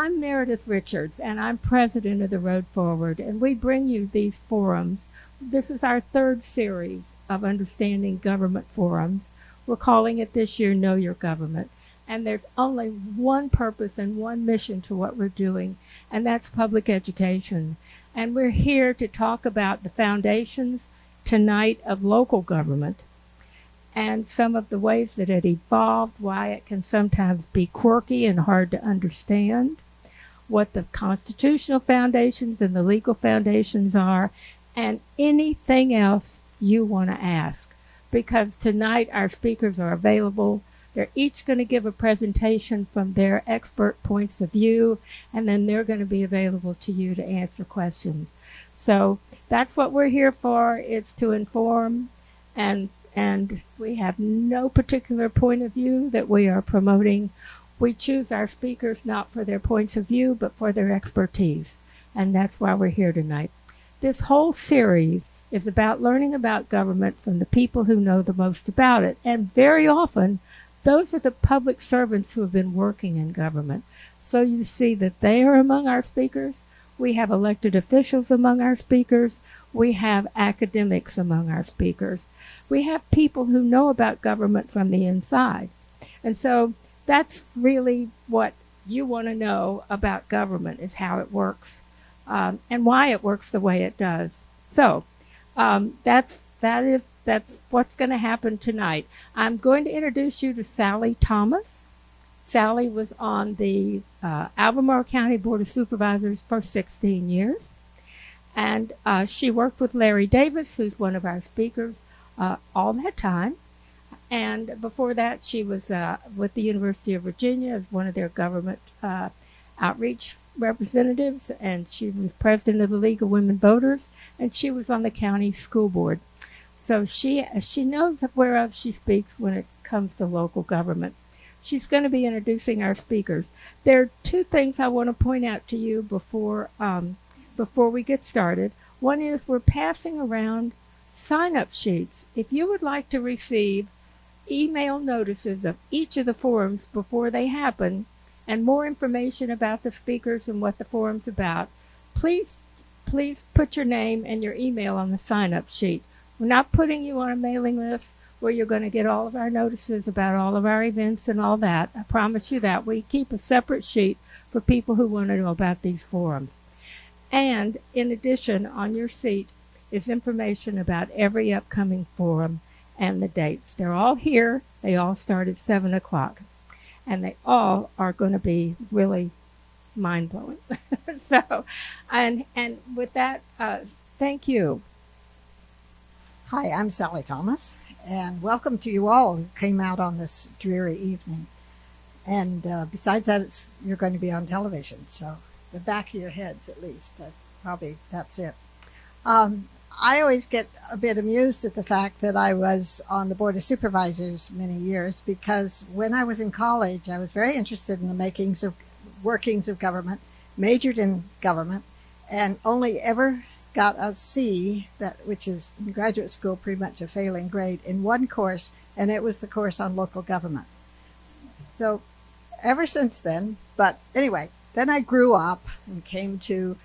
I'm Meredith Richards, and I'm president of the Road Forward, and we bring you these forums. This is our third series of Understanding Government forums. We're calling it this year Know Your Government. And there's only one purpose and one mission to what we're doing, and that's public education. And we're here to talk about the foundations tonight of local government and some of the ways that it evolved, why it can sometimes be quirky and hard to understand, what the constitutional foundations and the legal foundations are, and anything else you want to ask. Because tonight our speakers are available. They're each going to give a presentation from their expert points of view, and then they're going to be available to you to answer questions. So that's what we're here for. It's to inform, and we have no particular point of view that we are promoting. We choose our speakers not for their points of view, but for their expertise, and that's why we're here tonight. This whole series is about learning about government from the people who know the most about it, and very often those are the public servants who have been working in government. So you see that they are among our speakers. We have elected officials among our speakers. We have academics among our speakers. We have people who know about government from the inside. And so that's really what you want to know about government, is how it works and why it works the way it does. So that's what's going to happen tonight. I'm going to introduce you to Sally Thomas. Sally was on the Albemarle County Board of Supervisors for 16 years. And she worked with Larry Davis, who's one of our speakers, all that time. And before that, she was with the University of Virginia as one of their government outreach representatives. And she was president of the League of Women Voters. And she was on the county school board. So she knows whereof she speaks when it comes to local government. She's going to be introducing our speakers. There are two things I want to point out to you before we get started. One is we're passing around sign-up sheets. If you would like to receive email notices of each of the forums before they happen, and more information about the speakers and what the forum's about, please put your name and your email on the sign-up sheet. We're not putting you on a mailing list where you're going to get all of our notices about all of our events and all that. I promise you that. We keep a separate sheet for people who want to know about these forums. And in addition, on your seat is information about every upcoming forum and the dates. They're all here. They all start at 7 o'clock. And they all are going to be really mind-blowing. So, and with that, thank you. Hi, I'm Sally Thomas, and welcome to you all who came out on this dreary evening. And besides that, you're going to be on television, so the back of your heads at least. Probably that's it. I always get a bit amused at the fact that I was on the Board of Supervisors many years, because when I was in college, I was very interested in the workings of government, majored in government, and only ever got a C, which is in graduate school pretty much a failing grade, in one course, and it was the course on local government. So ever since then, but anyway, then I grew up and came to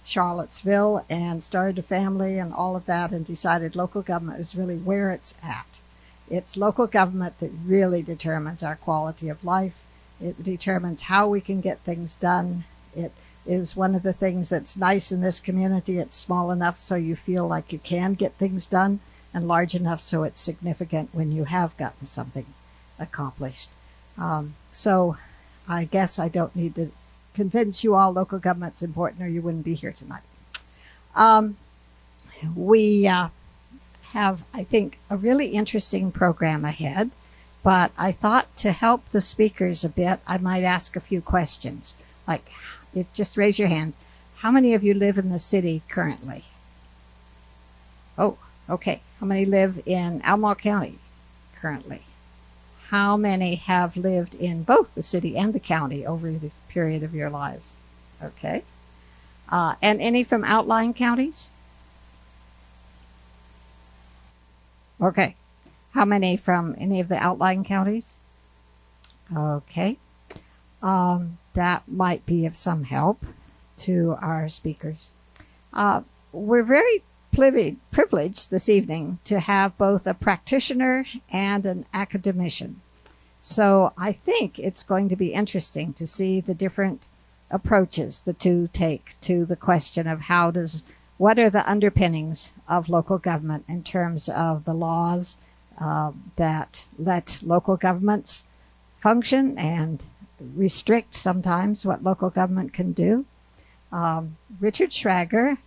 Charlottesville and started a family and all of that, and decided local government is really where it's at. It's local government that really determines our quality of life. It determines how we can get things done. It is one of the things that's nice in this community. It's small enough so you feel like you can get things done, and large enough so it's significant when you have gotten something accomplished. So I guess I don't need to convince you all local government's important, or you wouldn't be here tonight. We have, I think, a really interesting program ahead, but I thought to help the speakers a bit, I might ask a few questions. Like, just raise your hand. How many of you live in the city currently? Oh, okay. How many live in Albemarle County currently? How many have lived in both the city and the county over the period of your lives? Okay. And any from outlying counties? Okay. How many from any of the outlying counties? Okay. that might be of some help to our speakers. We're very privileged this evening to have both a practitioner and an academician. So I think it's going to be interesting to see the different approaches the two take to the question of what are the underpinnings of local government in terms of the laws that let local governments function and restrict sometimes what local government can do. Richard Schragger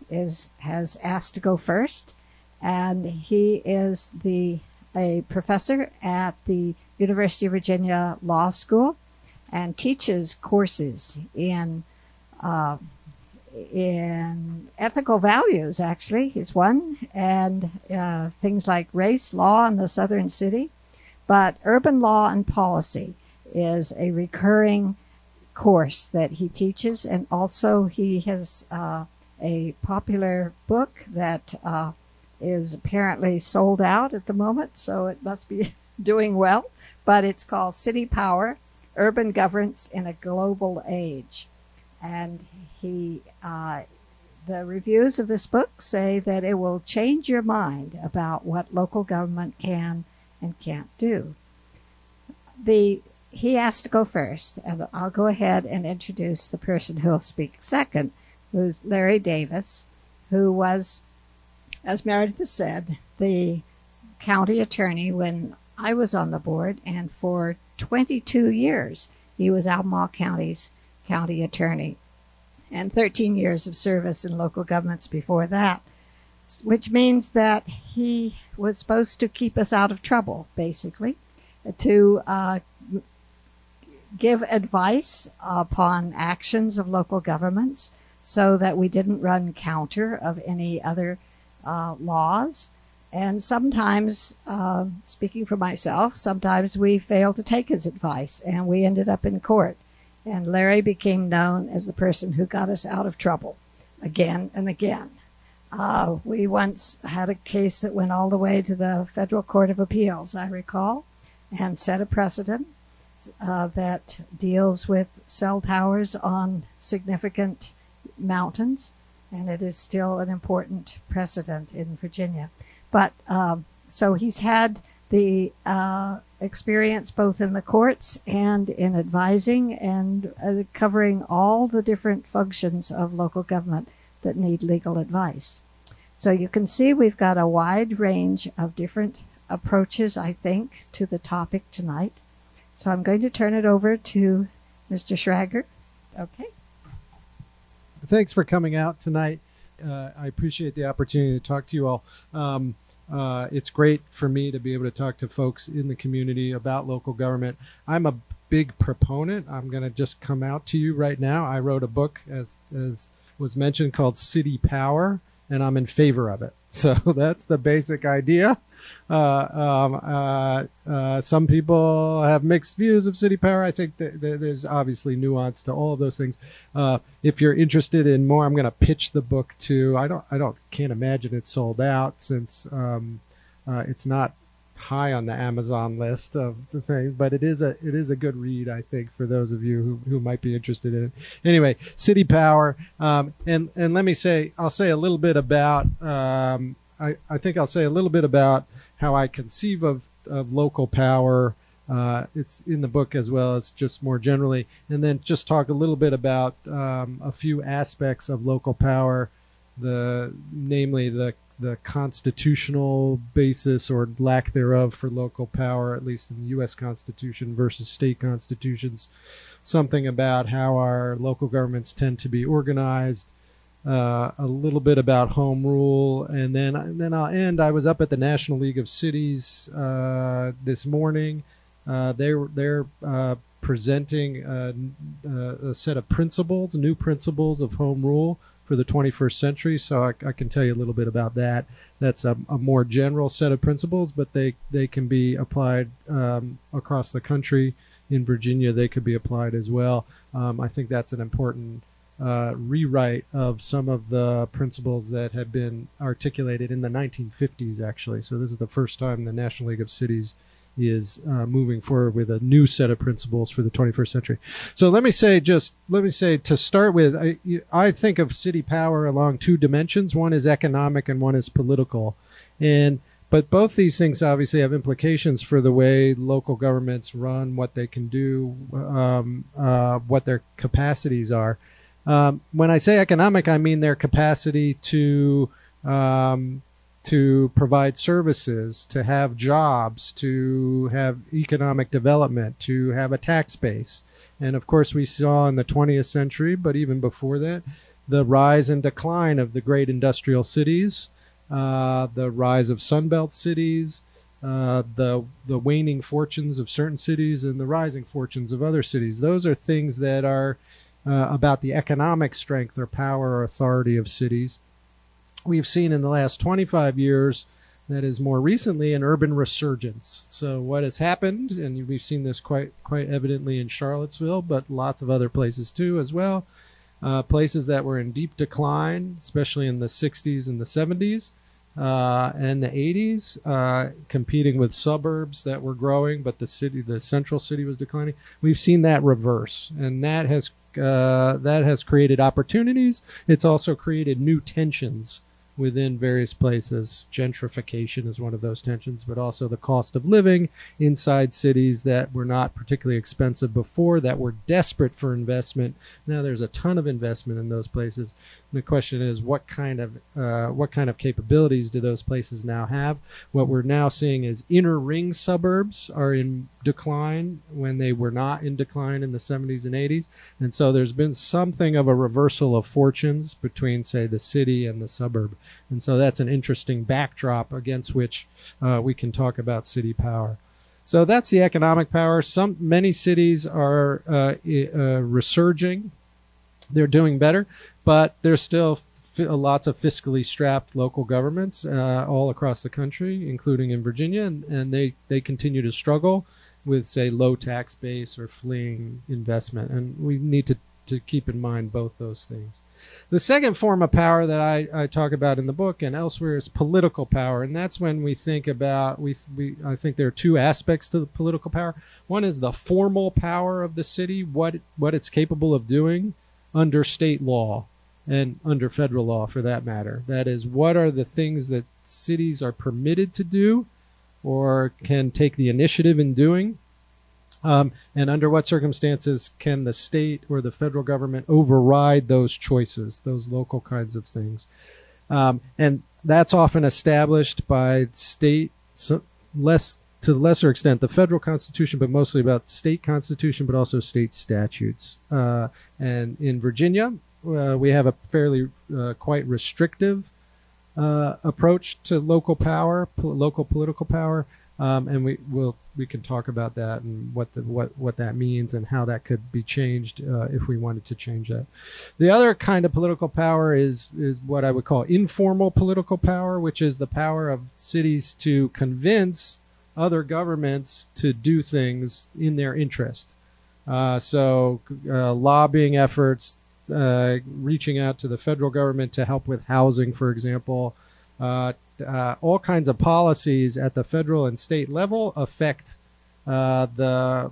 has asked to go first, and he is a professor at the University of Virginia Law School and teaches courses in ethical values, actually, is one, and things like race, law in the southern city. But urban law and policy is a recurring course that he teaches, and also he has a popular book that is apparently sold out at the moment, so it must be doing well, but it's called City Power, Urban Governance in a Global Age. And the reviews of this book say that it will change your mind about what local government can and can't do. He asked to go first, and I'll go ahead and introduce the person who will speak second, who's Larry Davis, who was, as Meredith has said, the county attorney when I was on the board, and for 22 years he was Albemarle County's county attorney, and 13 years of service in local governments before that, which means that he was supposed to keep us out of trouble, basically, to give advice upon actions of local governments so that we didn't run counter of any other laws. And sometimes, speaking for myself, sometimes we failed to take his advice and we ended up in court. And Larry became known as the person who got us out of trouble again and again. We once had a case that went all the way to the Federal Court of Appeals, I recall, and set a precedent that deals with cell towers on significant mountains, and it is still an important precedent in Virginia. But so he's had the experience both in the courts and in advising and covering all the different functions of local government that need legal advice. So you can see we've got a wide range of different approaches, I think, to the topic tonight. So I'm going to turn it over to Mr. Schragger. Okay. Thanks for coming out tonight. I appreciate the opportunity to talk to you all. It's great for me to be able to talk to folks in the community about local government. I'm a big proponent. I'm going to just come out to you right now. I wrote a book, as was mentioned, called City Power, and I'm in favor of it. So that's the basic idea. Some people have mixed views of city power. I think that there's obviously nuance to all of those things. If you're interested in more, I'm going to pitch the book to. Can't imagine it's sold out since it's not high on the Amazon list of the things, but it is a good read, I think, for those of you who might be interested in it. Anyway, city power, and let me say, I'll say a little bit about. I think I'll say a little bit about how I conceive of local power. It's in the book as well as just more generally, and then just talk a little bit about a few aspects of local power, namely the constitutional basis or lack thereof for local power, at least in the U.S. Constitution versus state constitutions, something about how our local governments tend to be organized, a little bit about home rule, and then I'll end. I was up at the National League of Cities this morning. They're presenting a set of principles, new principles of home rule for the 21st century. So I can tell you a little bit about that. That's a more general set of principles, but they can be applied across the country. In Virginia, they could be applied as well. I think that's an important rewrite of some of the principles that had been articulated in the 1950s, actually. So this is the first time the National League of Cities is moving forward with a new set of principles for the 21st century. So let me say to start with, I think of city power along two dimensions. One is economic and one is political. But both these things obviously have implications for the way local governments run, what they can do, what their capacities are. When I say economic, I mean their capacity to provide services, to have jobs, to have economic development, to have a tax base. And of course, we saw in the 20th century, but even before that, the rise and decline of the great industrial cities, the rise of Sunbelt cities, the waning fortunes of certain cities, and the rising fortunes of other cities. Those are things that are about the economic strength or power or authority of cities. We've seen in the last 25 years, that is more recently, an urban resurgence. So what has happened, and we've seen this quite evidently in Charlottesville, but lots of other places too as well, places that were in deep decline, especially in the 60s and the 70s and the 80s, competing with suburbs that were growing, but the central city was declining. We've seen that reverse, and that has created opportunities. It's also created new tensions within various places. Gentrification is one of those tensions, but also the cost of living inside cities that were not particularly expensive before, that were desperate for investment. Now there's a ton of investment in those places. And the question is, what kind of capabilities do those places now have? What we're now seeing is inner ring suburbs are in decline when they were not in decline in the 70s and 80s. And so there's been something of a reversal of fortunes between, say, the city and the suburb. And so that's an interesting backdrop against which we can talk about city power. So that's the economic power. Many cities are resurging. They're doing better, but there's still lots of fiscally strapped local governments all across the country, including in Virginia, and they continue to struggle with, say, low tax base or fleeing investment. And we need to keep in mind both those things. The second form of power that I talk about in the book and elsewhere is political power, and that's when we think about, I think there are two aspects to the political power. One is the formal power of the city, what it's capable of doing under state law and under federal law for that matter. That is, what are the things that cities are permitted to do or can take the initiative in doing, and under what circumstances can the state or the federal government override those choices, those local kinds of things. And that's often established by state, to the lesser extent the federal constitution, but mostly about state constitution, but also state statutes. And in Virginia, we have a fairly quite restrictive approach to local power, local political power, and we can talk about that and what that means and how that could be changed if we wanted to change that. The other kind of political power is what I would call informal political power, which is the power of cities to convince other governments to do things in their interest. So lobbying efforts, reaching out to the federal government to help with housing, for example. All kinds of policies at the federal and state level affect the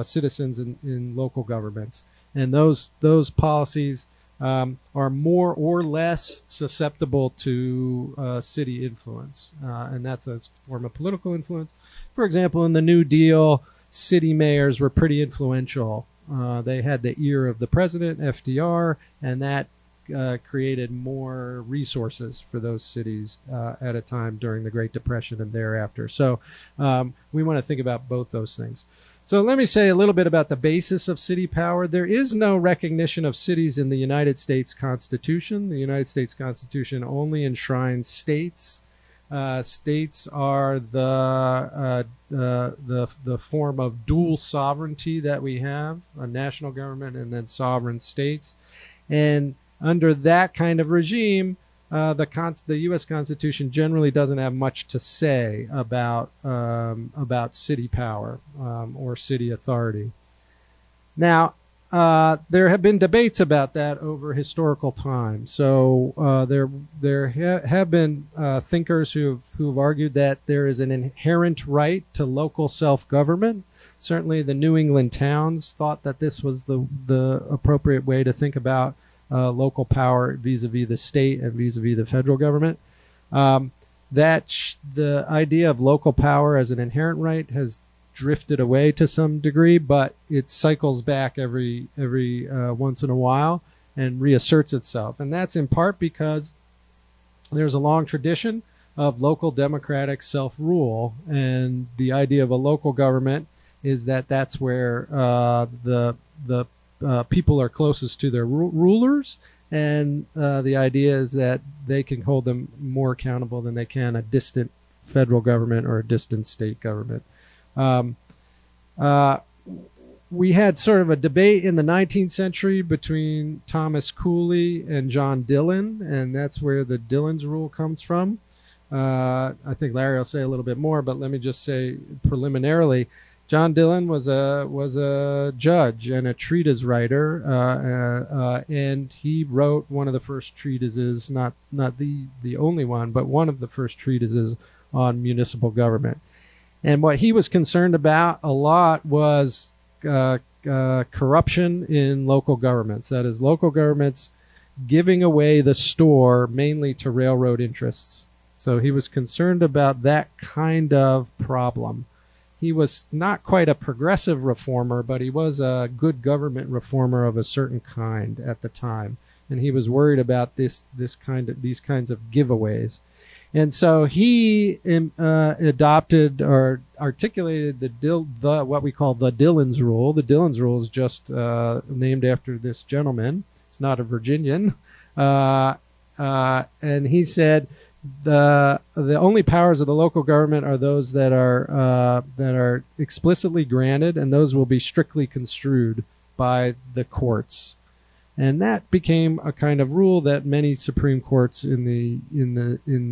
citizens in local governments, and those policies are more or less susceptible to city influence, and that's a form of political influence. For example, in the New Deal, city mayors were pretty influential. They had the ear of the president, FDR, and that created more resources for those cities at a time during the Great Depression and thereafter. So we want to think about both those things. So let me say a little bit about the basis of city power. There is no recognition of cities in the United States Constitution. The United States Constitution only enshrines states. States are the form of dual sovereignty that we have, a national government and then sovereign states. And under that kind of regime, the U.S. Constitution generally doesn't have much to say about city power or city authority. Now, there have been debates about that over historical time. So have been thinkers who've argued that there is an inherent right to local self-government. Certainly, the New England towns thought that this was the appropriate way to think about local power vis-a-vis the state and vis-a-vis the federal government. The idea of local power as an inherent right has drifted away to some degree, but it cycles back every once in a while and reasserts itself. And that's in part because there's a long tradition of local democratic self-rule, and the idea of a local government is that that's where the people are closest to their rulers, and the idea is that they can hold them more accountable than they can a distant federal government or a distant state government. We had sort of a debate in the 19th century between Thomas Cooley and John Dillon, and that's where the Dillon's Rule comes from. I think Larry will say a little bit more, but let me just say preliminarily, John Dillon was a judge and a treatise writer, and he wrote one of the first treatises, not the only one, but one of the first treatises on municipal government. And what he was concerned about a lot was corruption in local governments. That is, local governments giving away the store mainly to railroad interests. So he was concerned about that kind of problem. He was not quite a progressive reformer, but he was a good government reformer of a certain kind at the time. And he was worried about these kinds of giveaways. And so he adopted or articulated what we call the Dillon's Rule. The Dillon's Rule is just named after this gentleman. It's not a Virginian. And he said the only powers of the local government are those that are explicitly granted, and those will be strictly construed by the courts. And that became a kind of rule that many Supreme Courts in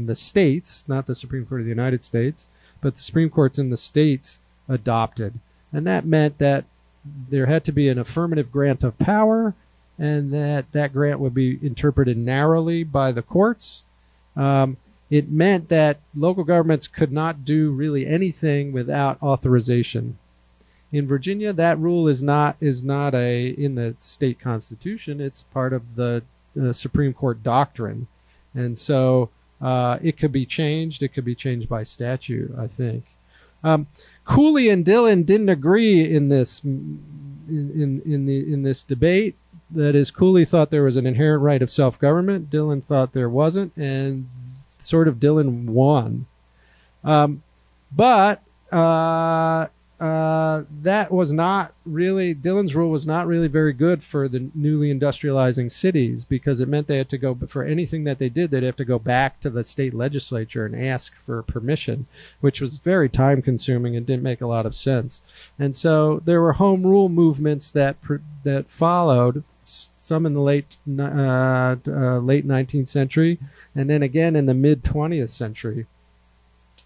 the states, not the Supreme Court of the United States, but the Supreme Courts in the states adopted. And that meant that there had to be an affirmative grant of power, and that grant would be interpreted narrowly by the courts. It meant that local governments could not do really anything without authorization. In Virginia, that rule is not in the state constitution. It's part of the Supreme Court doctrine, and so it could be changed. It could be changed by statute, I think. Cooley and Dillon didn't agree in this in this debate. That is, Cooley thought there was an inherent right of self-government. Dillon thought there wasn't, and sort of Dillon won. But that was not really, Dillon's Rule was not really very good for the newly industrializing cities, because it meant they had to go, for anything that they did, they'd have to go back to the state legislature and ask for permission, which was very time consuming and didn't make a lot of sense. And so there were home rule movements that followed, some in the late 19th century, and then again in the mid 20th century.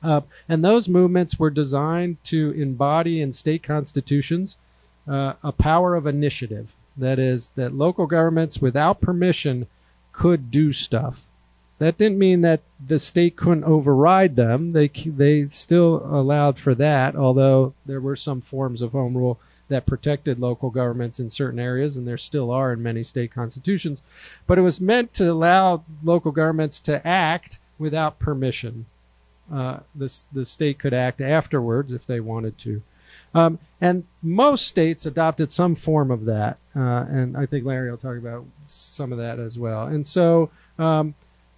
And those movements were designed to embody in state constitutions a power of initiative. That is, that local governments without permission could do stuff. That didn't mean that the state couldn't override them. They still allowed for that, although there were some forms of home rule that protected local governments in certain areas, and there still are in many state constitutions. But it was meant to allow local governments to act without permission. The state could act afterwards if they wanted to. And most states adopted some form of that. And I think Larry will talk about some of that as well. And so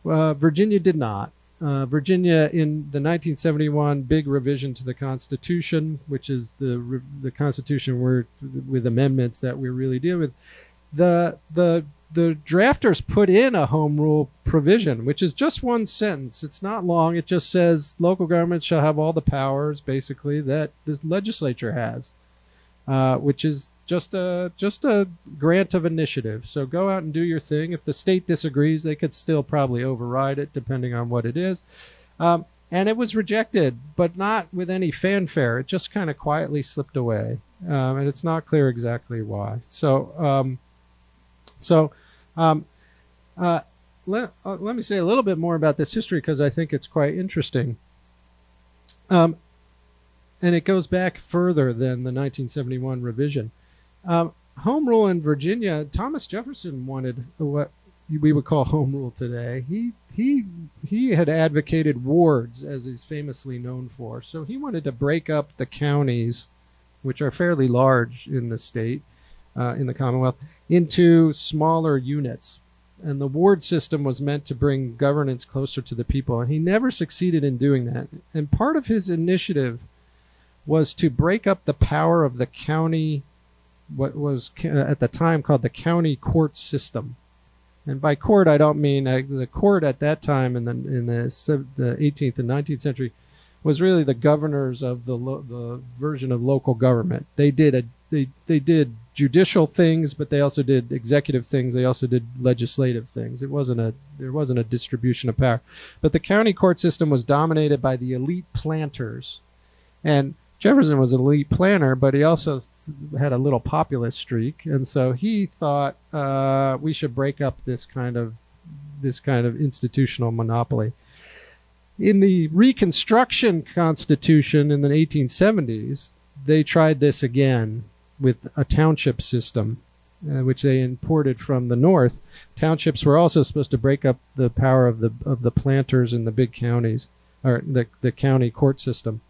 Virginia did not. Virginia, in the 1971 big revision to the Constitution, which is the Constitution with amendments that we're really dealing with, the drafters put in a home rule provision, which is just one sentence. It's not long. It just says local governments shall have all the powers, basically, that the legislature has, which is just a grant of initiative. So go out and do your thing. If the state disagrees, they could still probably override it, depending on what it is. And it was rejected, but not with any fanfare. It just kind of quietly slipped away. and it's not clear exactly why. Let me say a little bit more about this history because I think it's quite interesting. And it goes back further than the 1971 revision. Home rule in Virginia, Thomas Jefferson wanted what we would call home rule today. He had advocated wards, as he's famously known for. So he wanted to break up the counties, which are fairly large in the state, in the Commonwealth, into smaller units. And the ward system was meant to bring governance closer to the people. And he never succeeded in doing that. And part of his initiative was to break up the power of the county, what was at the time called the county court system. And by court, I don't mean the court at that time in the 18th and 19th century was really the governors of the version of local government. They did judicial things, but they also did executive things. They also did legislative things. There wasn't a distribution of power. But the county court system was dominated by the elite planters. And Jefferson was an elite planter, but he also had a little populist streak, and so he thought we should break up this kind of institutional monopoly. In the Reconstruction Constitution in the 1870s, they tried this again with a township system, which they imported from the North. Townships were also supposed to break up the power of the planters in the big counties, or the county court system.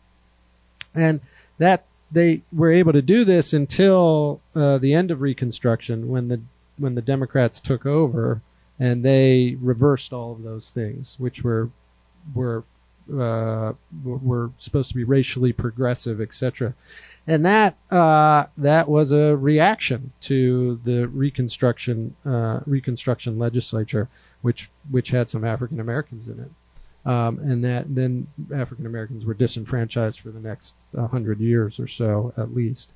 And that they were able to do this until the end of Reconstruction, when the Democrats took over, and they reversed all of those things, which were supposed to be racially progressive, etc. And that was a reaction to the Reconstruction legislature, which had some African Americans in it. And that then African Americans were disenfranchised for the next 100 years or so, at least.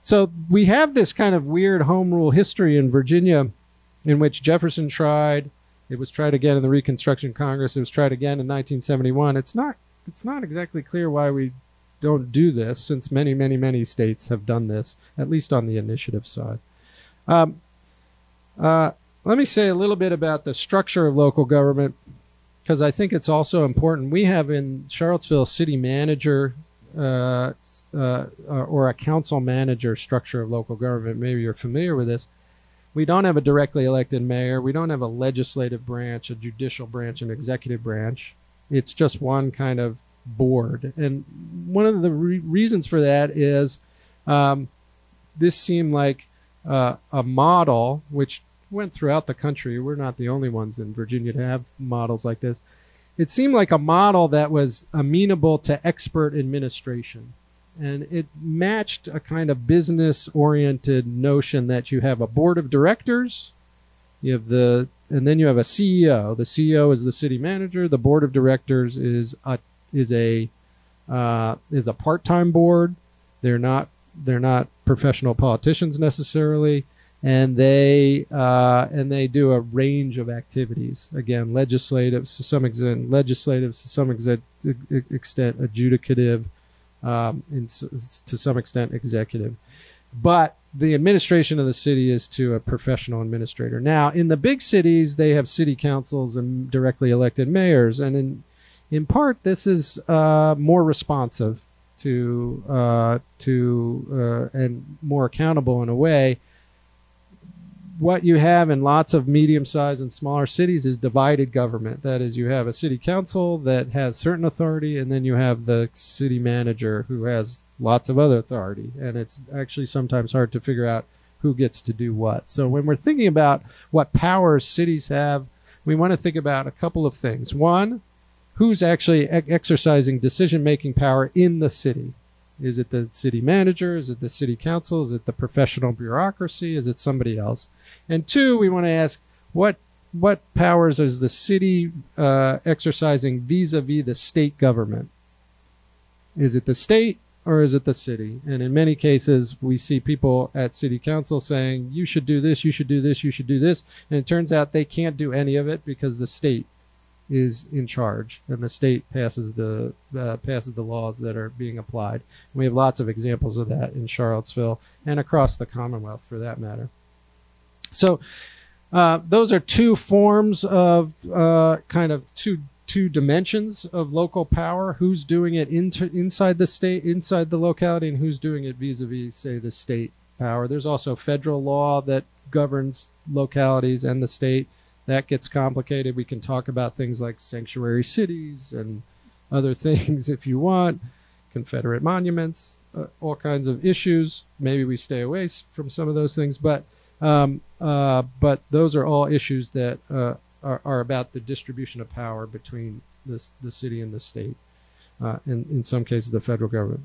So we have this kind of weird home rule history in Virginia, in which Jefferson tried. It was tried again in the Reconstruction Congress. It was tried again in 1971. It's not exactly clear why we don't do this, since many states have done this, at least on the initiative side. Let me say a little bit about the structure of local government, because I think it's also important. We have in Charlottesville a city manager or a council manager structure of local government. Maybe you're familiar with this. We don't have a directly elected mayor. We don't have a legislative branch, a judicial branch, an executive branch. It's just one kind of board. And one of the reasons for that is this seemed like a model which went throughout the country. We're not the only ones in Virginia to have models like this. It seemed like a model that was amenable to expert administration. And it matched a kind of business-oriented notion that you have a board of directors, and then you have a CEO. The CEO is the city manager. The board of directors is a part-time board. They're not professional politicians necessarily. And they do a range of activities. Again, legislative to some extent, adjudicative, and to some extent executive. But the administration of the city is to a professional administrator. Now, in the big cities, they have city councils and directly elected mayors, and in part, this is more responsive to and more accountable in a way. What you have in lots of medium-sized and smaller cities is divided government. That is, you have a city council that has certain authority, and then you have the city manager who has lots of other authority. And it's actually sometimes hard to figure out who gets to do what. So when we're thinking about what powers cities have, we want to think about a couple of things. One, who's actually exercising decision-making power in the city? Is it the city manager? Is it the city council? Is it the professional bureaucracy? Is it somebody else? And two, we want to ask what powers is the city exercising vis-a-vis the state government? Is it the state or is it the city? And in many cases, we see people at city council saying, you should do this, you should do this, you should do this. And it turns out they can't do any of it because the state is in charge, and the state passes the laws that are being applied. We have lots of examples of that in Charlottesville and across the Commonwealth, for that matter. So those are two forms of kind of two dimensions of local power: who's doing it inside the state, inside the locality, and who's doing it vis-a-vis, say, the state power. There's also federal law that governs localities and the state. That gets complicated. We can talk about things like sanctuary cities and other things if you want, Confederate monuments, all kinds of issues. Maybe we stay away from some of those things, but those are all issues that are about the distribution of power between the city and the state, and in some cases the federal government.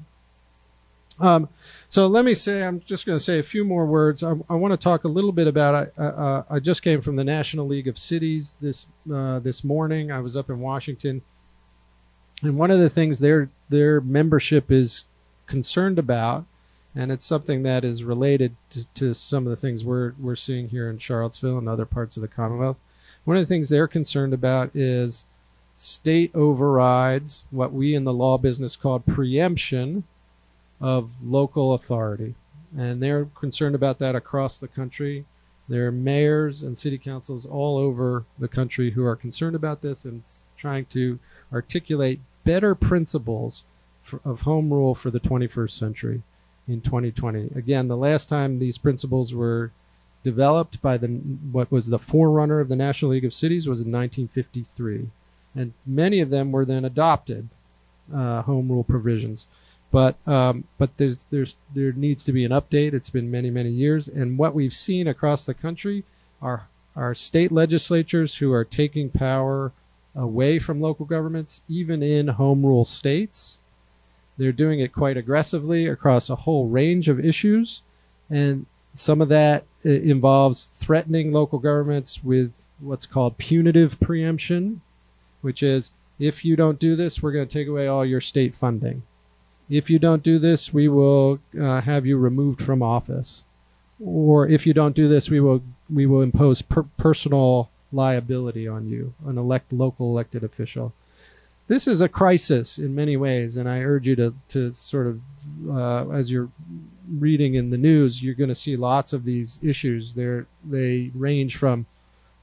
So let me say, I'm just going to say a few more words. I want to talk a little bit about, I just came from the National League of Cities this morning. I was up in Washington, and one of the things their membership is concerned about, and it's something that is related to some of the things we're seeing here in Charlottesville and other parts of the Commonwealth. One of the things they're concerned about is state overrides, what we in the law business call preemption of local authority. And they're concerned about that across the country. There are mayors and city councils all over the country who are concerned about this and trying to articulate better principles of home rule for the 21st century in 2020. Again, the last time these principles were developed by what was the forerunner of the National League of Cities was in 1953. And many of them were then adopted, home rule provisions. But there needs to be an update. It's been many, many years. And what we've seen across the country are state legislatures who are taking power away from local governments, even in home rule states. They're doing it quite aggressively across a whole range of issues. And some of that involves threatening local governments with what's called punitive preemption, which is, if you don't do this, we're going to take away all your state funding. If you don't do this, we will have you removed from office. Or if you don't do this, we will impose personal liability on you, an local elected official. This is a crisis in many ways, and I urge you to sort of, as you're reading in the news, you're going to see lots of these issues. They range from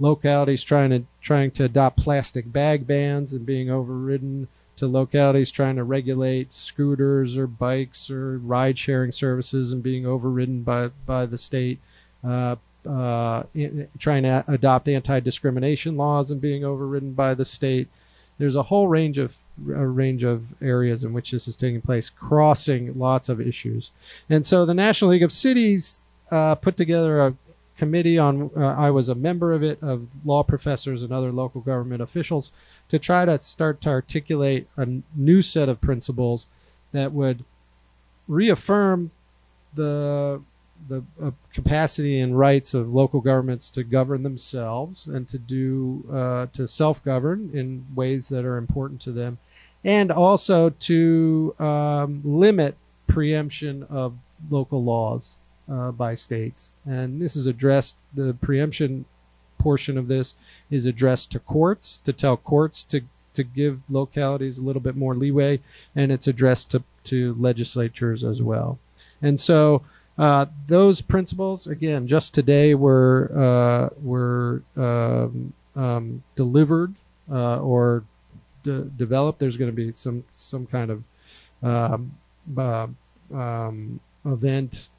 localities trying to adopt plastic bag bans and being overridden, to localities trying to regulate scooters or bikes or ride-sharing services and being overridden by the state, trying to adopt anti-discrimination laws and being overridden by the state. There's a whole range of areas in which this is taking place, crossing lots of issues. And so the National League of Cities put together a committee on, I was a member of it, of law professors and other local government officials, to try to start to articulate a new set of principles that would reaffirm the capacity and rights of local governments to govern themselves and to self-govern in ways that are important to them, and also to limit preemption of local laws by states. And this is addressed, the preemption portion of this is addressed to courts, to tell courts to give localities a little bit more leeway, and it's addressed to legislatures as well. And so those principles, again, just today were delivered or developed. There's going to be some kind of event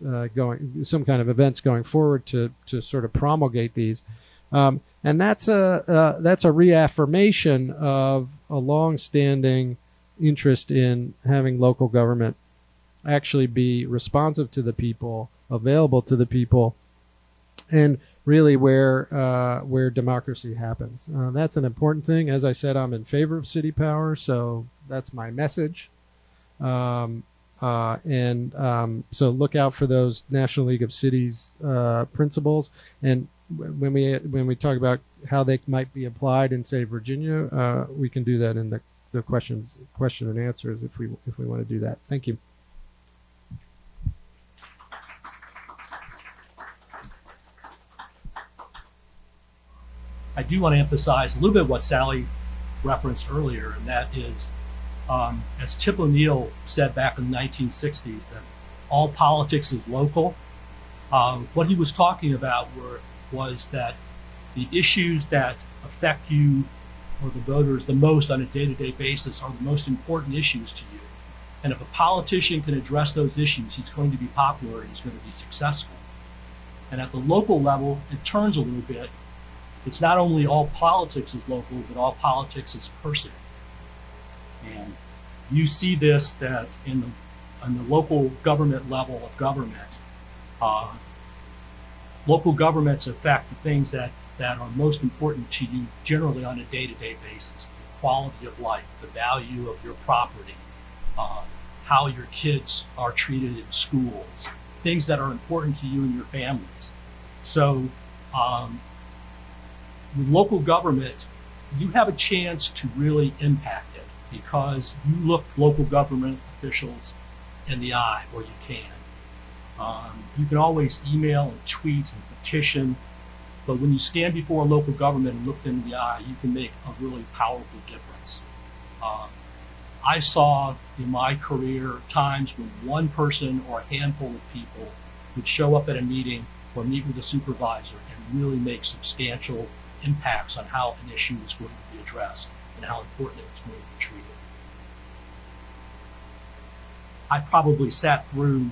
some kind of events going forward to sort of promulgate these. And that's a reaffirmation of a long-standing interest in having local government actually be responsive to the people, available to the people, and really where democracy happens. That's an important thing. As I said, I'm in favor of city power, so that's my message. So look out for those National League of Cities principles. And when we talk about how they might be applied in, say, Virginia, we can do that in the question and answers if we want to do that. Thank you. I do want to emphasize a little bit what Sally referenced earlier, and that is, as Tip O'Neill said back in the 1960s, that all politics is local. What he was talking about was that the issues that affect you or the voters the most on a day-to-day basis are the most important issues to you. And if a politician can address those issues, he's going to be popular and he's going to be successful. And at the local level, it turns a little bit. It's not only all politics is local, but all politics is personal. And you see this that in the local government level of government, local governments affect the things that are most important to you generally on a day-to-day basis. The quality of life, the value of your property, how your kids are treated in schools, things that are important to you and your families. So with local government, you have a chance to really impact it because you look local government officials in the eye where you can. You can always email and tweet and petition, but when you stand before a local government and look them in the eye, you can make a really powerful difference. I saw in my career times when one person or a handful of people would show up at a meeting or meet with a supervisor and really make substantial impacts on how an issue is going to be addressed and how important it's going to be treated. I probably sat through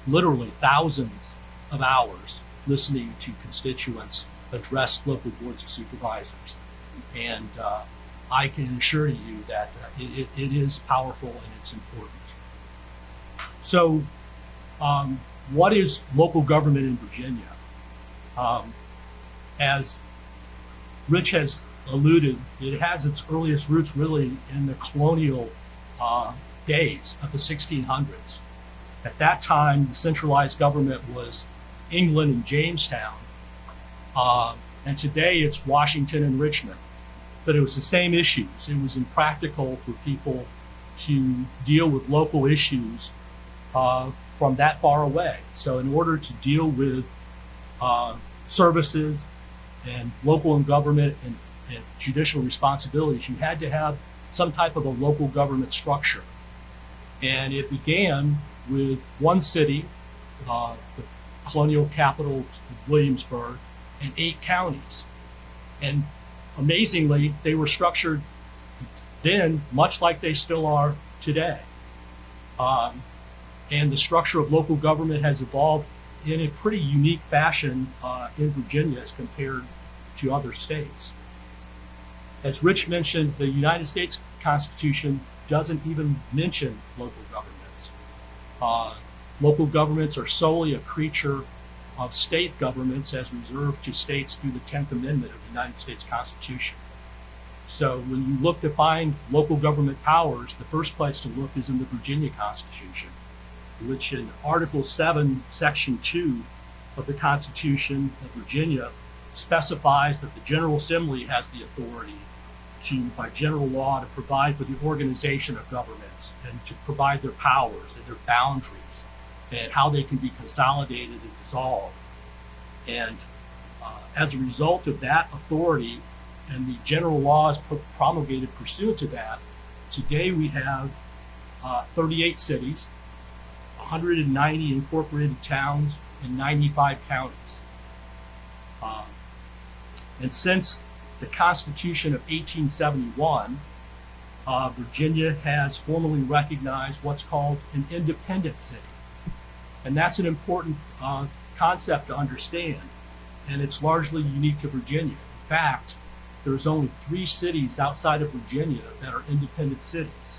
literally thousands of hours listening to constituents address local boards of supervisors. And I can assure you that it is powerful and it's important. So what is local government in Virginia? As Rich has alluded, it has its earliest roots really in the colonial days of the 1600s. At that time, the centralized government was England and Jamestown, and today it's Washington and Richmond. But it was the same issues. It was impractical for people to deal with local issues from that far away. So in order to deal with services and local and government and judicial responsibilities, you had to have some type of a local government structure. And it began with one city, the colonial capital of Williamsburg, and 8 counties. And amazingly, they were structured then much like they still are today. And the structure of local government has evolved in a pretty unique fashion in Virginia as compared to other states. As Rich mentioned, the United States Constitution doesn't even mention local governments. Local governments are solely a creature of state governments as reserved to states through the 10th Amendment of the United States Constitution. So when you look to find local government powers, the first place to look is in the Virginia Constitution, which in Article 7, Section 2 of the Constitution of Virginia specifies that the General Assembly has the authority to, by general law, to provide for the organization of governments and to provide their powers and their boundaries and how they can be consolidated and dissolved. And as a result of that authority and the general laws promulgated pursuant to that, today we have 38 cities, 190 incorporated towns, and 95 counties. And since the Constitution of 1871, Virginia has formally recognized what's called an independent city. And that's an important concept to understand. And it's largely unique to Virginia. In fact, there's only 3 cities outside of Virginia that are independent cities: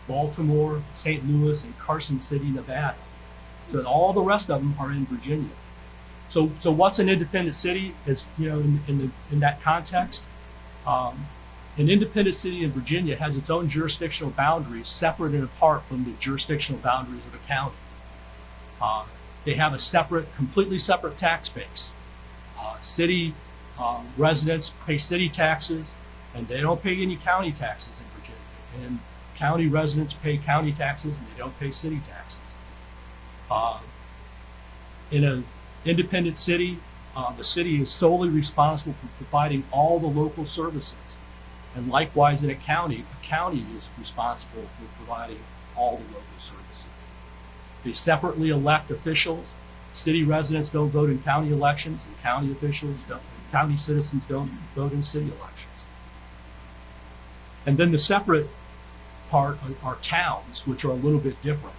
Baltimore, St. Louis, and Carson City, Nevada. So all the rest of them are in Virginia. So what's an independent city? Is, you know, in that context, an independent city in Virginia has its own jurisdictional boundaries, separate and apart from the jurisdictional boundaries of a county. They have a completely separate tax base. City residents pay city taxes, and they don't pay any county taxes in Virginia. And county residents pay county taxes, and they don't pay city taxes. In an independent city, the city is solely responsible for providing all the local services. And likewise in a county is responsible for providing all the local services. They separately elect officials. City residents don't vote in county elections, and county citizens don't vote in city elections. And then the separate part are towns, which are a little bit different.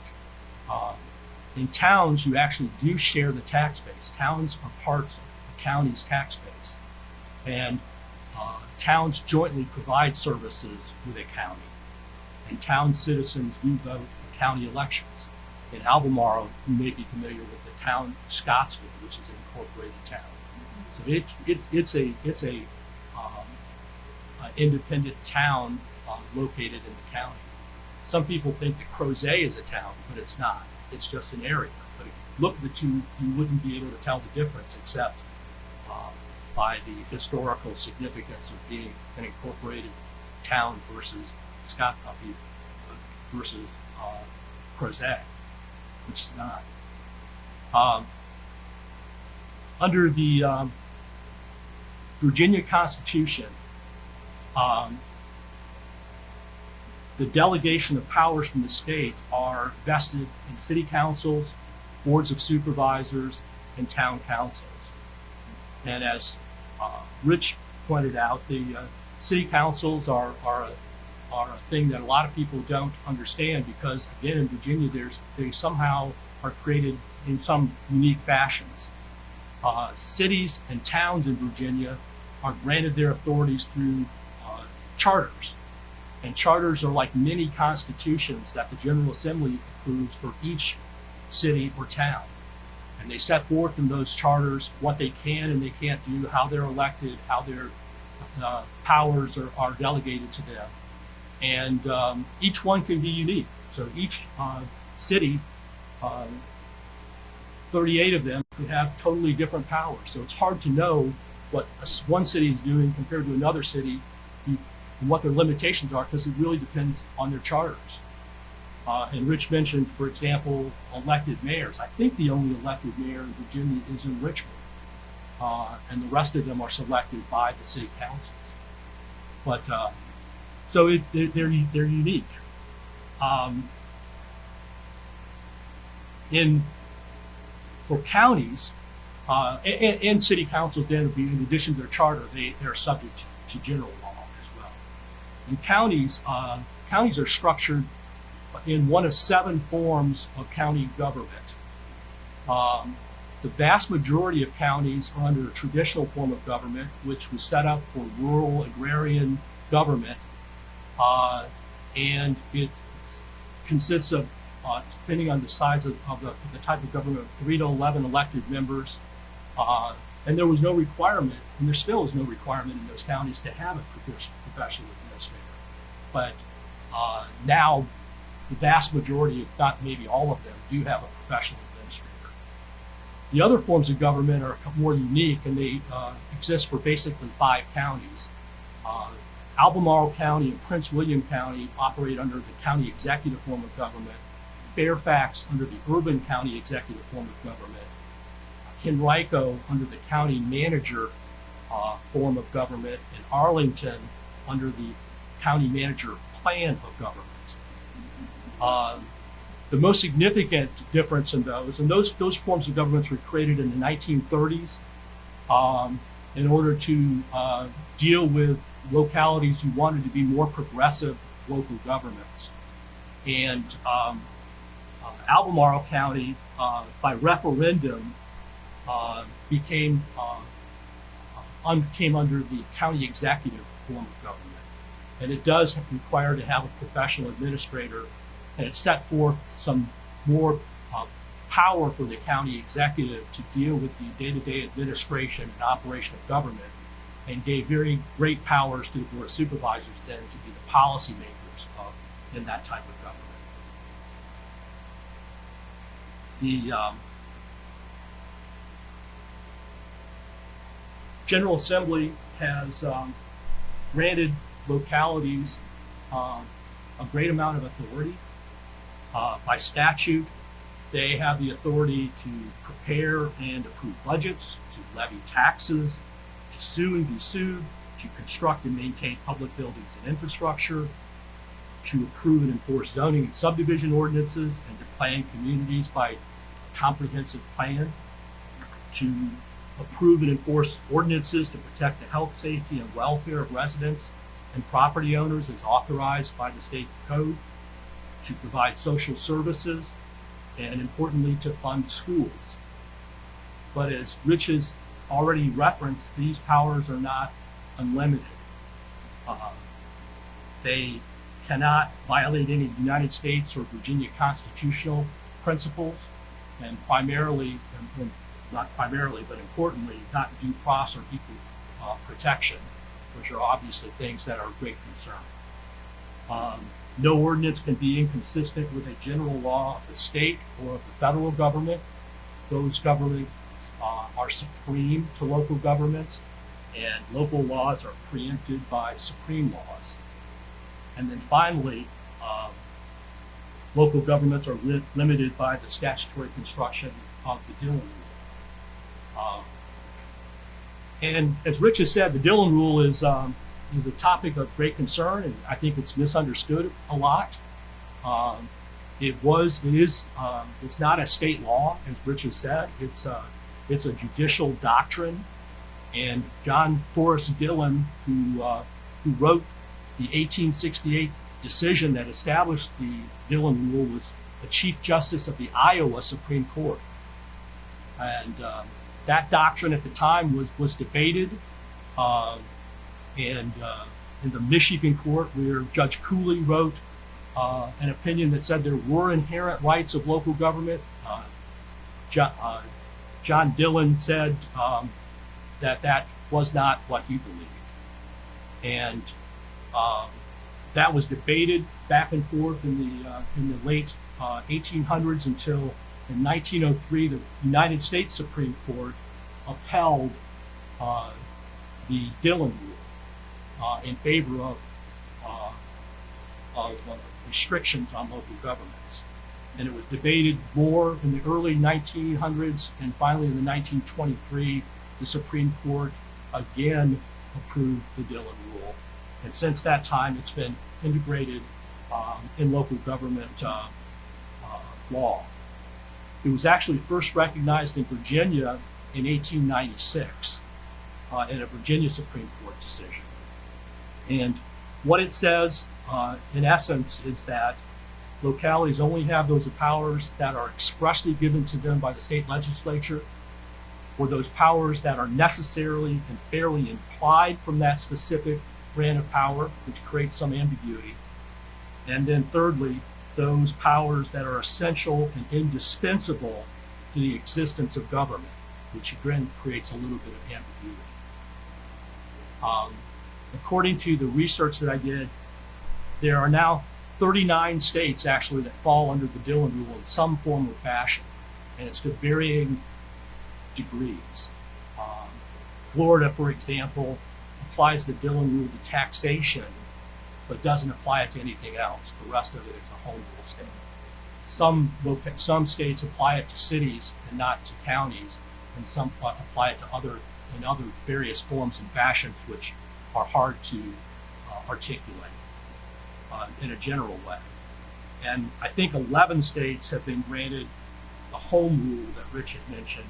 In towns, you actually do share the tax base. Towns are parts of the county's tax base. And towns jointly provide services with a county. And town citizens do vote in county elections. In Albemarle, you may be familiar with the town of Scottsville, which is an incorporated town. So it's a independent town located in the county. Some people think that Crozet is a town, but it's not. It's just an area. But if you look at the two, you wouldn't be able to tell the difference except by the historical significance of being an incorporated town versus versus Crozet, which is not. Under the Virginia Constitution, the delegation of powers from the state are vested in city councils, boards of supervisors, and town councils. And as Rich pointed out, the city councils are a thing that a lot of people don't understand because, again, in Virginia, they somehow are created in some unique fashions. Cities and towns in Virginia are granted their authorities through charters. And charters are like mini constitutions that the General Assembly approves for each city or town. And they set forth in those charters what they can and they can't do, how they're elected, how their powers are delegated to them. And each one can be unique. So each city, 38 of them, could have totally different powers. So it's hard to know what one city is doing compared to another city and what their limitations are, because it really depends on their charters. And Rich mentioned, for example, elected mayors. I think the only elected mayor in Virginia is in Richmond, and the rest of them are selected by the city councils. But so they're unique. For counties and city councils, then, in addition to their charter, they're subject to general law as well. In counties, counties are structured in one of 7 forms of county government. The vast majority of counties are under a traditional form of government, which was set up for rural agrarian government, and it consists of, depending on the size of the type of government, 3 to 11 elected members. And there was no requirement, and there still is no requirement in those counties to have a professional administrator. But now, the vast majority, if not maybe all of them, do have a professional administrator. The other forms of government are more unique, and they exist for basically 5 counties. Albemarle County and Prince William County operate under the county executive form of government. Fairfax under the urban county executive form of government. Henrico under the county manager form of government, and Arlington under the county manager plan of government. The most significant difference in those, and those forms of governments were created in the 1930s in order to deal with localities who wanted to be more progressive local governments. And Albemarle County, by referendum, came under the county executive form of government. And it does require to have a professional administrator, and it set forth some more power for the county executive to deal with the day-to-day administration and operation of government, and gave very great powers to the board of supervisors then to be the policymakers in that type of government. The General Assembly has granted localities a great amount of authority. By statute, they have the authority to prepare and approve budgets, to levy taxes, to sue and be sued, to construct and maintain public buildings and infrastructure, to approve and enforce zoning and subdivision ordinances, and to plan communities by a comprehensive plan, to approve and enforce ordinances to protect the health, safety, and welfare of residents and property owners as authorized by the state code, to provide social services, and importantly, to fund schools. But as Rich has already referenced, these powers are not unlimited. They cannot violate any United States or Virginia constitutional principles, and primarily, and not primarily, but importantly, not due process or equal protection, which are obviously things that are of great concern. No ordinance can be inconsistent with a general law of the state or of the federal government. Those governments are supreme to local governments, and local laws are preempted by supreme laws. And then finally, local governments are limited by the statutory construction of the Dillon Rule. And as Rich has said, the Dillon Rule is a topic of great concern, and I think it's misunderstood a lot. It's not a state law, as Rich has said. It's a judicial doctrine, and John Forrest Dillon, who wrote the 1868 decision that established the Dillon Rule, was the Chief Justice of the Iowa Supreme Court. And that doctrine at the time was debated, and in the Michigan court, where Judge Cooley wrote an opinion that said there were inherent rights of local government, John Dillon said that was not what he believed. And that was debated back and forth in the late 1800s until in 1903 the United States Supreme Court upheld the Dillon Rule in favor of restrictions on local governments. And it was debated more in the early 1900s, and finally in the 1923 the Supreme Court again approved the Dillon Rule. And since that time, it's been integrated in local government law. It was actually first recognized in Virginia in 1896 in a Virginia Supreme Court decision. And what it says, in essence, is that localities only have those powers that are expressly given to them by the state legislature, or those powers that are necessarily and fairly implied from that specific grant of power, which creates some ambiguity. And then thirdly, those powers that are essential and indispensable to the existence of government, which again creates a little bit of ambiguity. According to the research that I did, there are now 39 states actually that fall under the Dillon Rule in some form or fashion, and it's to varying degrees. Florida, for example, applies the Dillon Rule to taxation, but doesn't apply it to anything else. The rest of it is a home rule state. Some states apply it to cities and not to counties, and some apply it to other various forms and fashions which are hard to articulate in a general way. And I think 11 states have been granted the home rule that Rich had mentioned,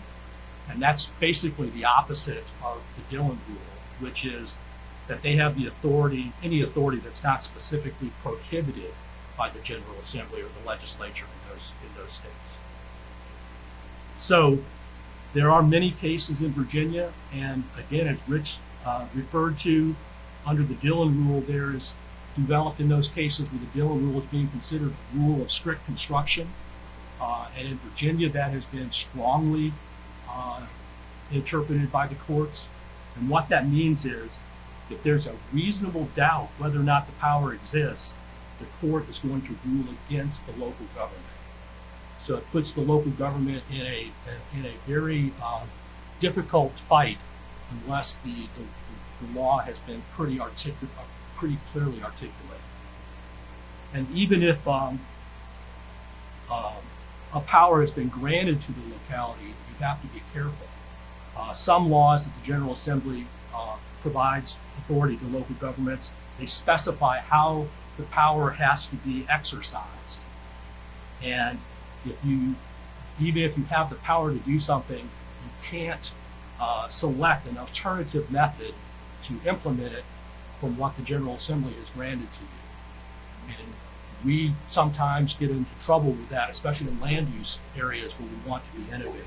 and that's basically the opposite of the Dillon Rule, which is that they have the authority, any authority that's not specifically prohibited by the General Assembly or the legislature in those states. So there are many cases in Virginia, and again, as Rich referred to, under the Dillon Rule, there is developed in those cases where the Dillon Rule is being considered the rule of strict construction. And in Virginia, that has been strongly interpreted by the courts. And what that means is, if there's a reasonable doubt whether or not the power exists, the court is going to rule against the local government. So it puts the local government in a very difficult fight unless the law has been pretty clearly articulated. And even if a power has been granted to the locality, you have to be careful. Some laws that the General Assembly provides authority to local governments. They specify how the power has to be exercised. And even if you have the power to do something, you can't select an alternative method to implement it from what the General Assembly has granted to you. And we sometimes get into trouble with that, especially in land use areas where we want to be innovative.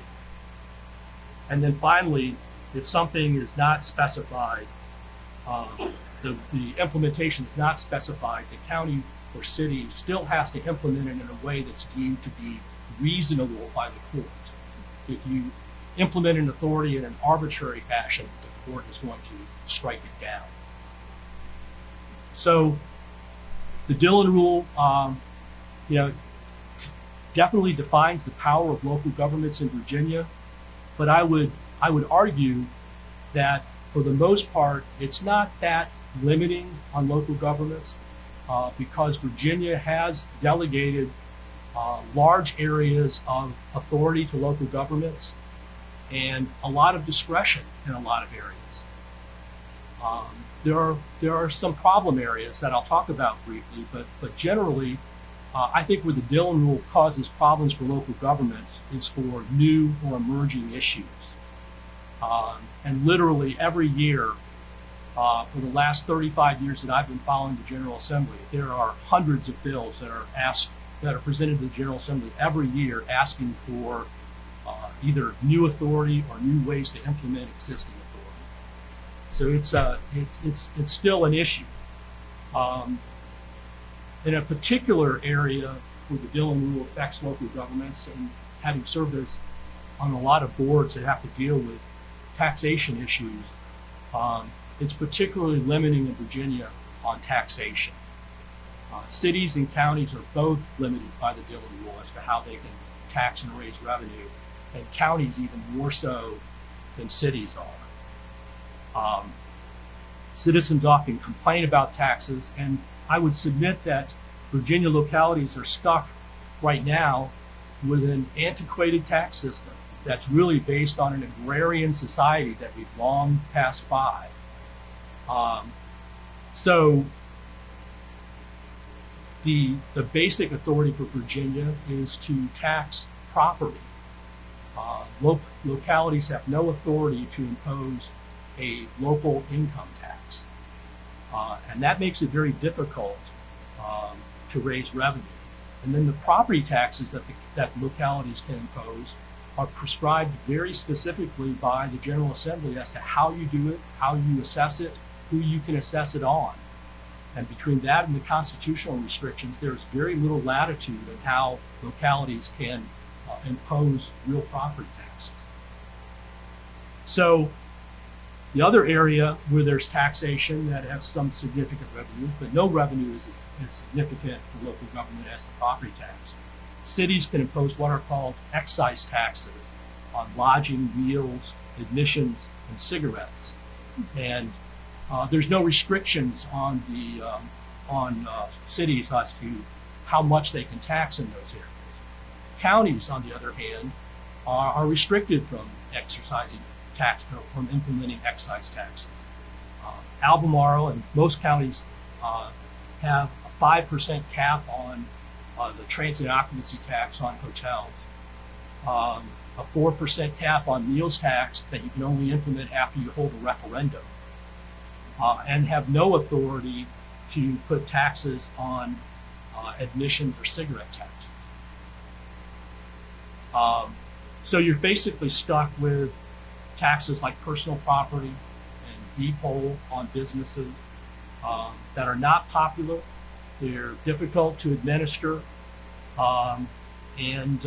And then finally, if something is not specified, the implementation is not specified, the county or city still has to implement it in a way that's deemed to be reasonable by the court. If you implement an authority in an arbitrary fashion, the court is going to strike it down. So the Dillon Rule, definitely defines the power of local governments in Virginia, but I would argue that for the most part, it's not that limiting on local governments because Virginia has delegated large areas of authority to local governments and a lot of discretion in a lot of areas. There are some problem areas that I'll talk about briefly, but generally, I think where the Dillon Rule causes problems for local governments is for new or emerging issues. And literally every year, for the last 35 years that I've been following the General Assembly, there are hundreds of bills that are presented to the General Assembly every year asking for either new authority or new ways to implement existing authority. So it's still an issue. In a particular area where the Dillon Rule affects local governments, and having served on a lot of boards that have to deal with taxation issues, it's particularly limiting in Virginia on taxation. Cities and counties are both limited by the Dillon Rule as to how they can tax and raise revenue, and counties even more so than cities are. Citizens often complain about taxes, and I would submit that Virginia localities are stuck right now with an antiquated tax system that's really based on an agrarian society that we've long passed by. So the basic authority for Virginia is to tax property. Localities have no authority to impose a local income tax. And that makes it very difficult to raise revenue. And then the property taxes that localities can impose are prescribed very specifically by the General Assembly as to how you do it, how you assess it, who you can assess it on. And between that and the constitutional restrictions, there's very little latitude in how localities can impose real property taxes. So the other area where there's taxation that has some significant revenue, but no revenue is as significant for local government as the property tax. Cities can impose what are called excise taxes on lodging, meals, admissions, and cigarettes. And there's no restrictions on cities as to how much they can tax in those areas. Counties, on the other hand, are restricted from exercising tax, from implementing excise taxes. Albemarle and most counties have a 5% cap on the transient occupancy tax on hotels, a 4% cap on meals tax that you can only implement after you hold a referendum, and have no authority to put taxes on admissions or cigarette taxes. So you're basically stuck with taxes like personal property and deed-poll on businesses that are not popular. They're difficult to administer, and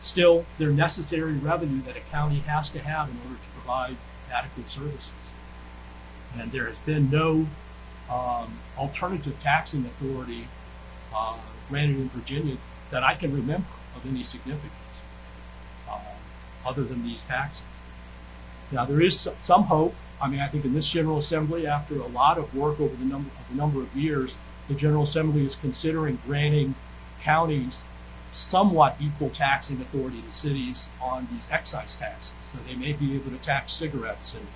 still they're necessary revenue that a county has to have in order to provide adequate services. And there has been no alternative taxing authority granted in Virginia that I can remember of any significance other than these taxes. Now there is some hope. I mean, I think in this General Assembly, after a lot of work over the number of years, the General Assembly is considering granting counties somewhat equal taxing authority to cities on these excise taxes. So they may be able to tax cigarettes and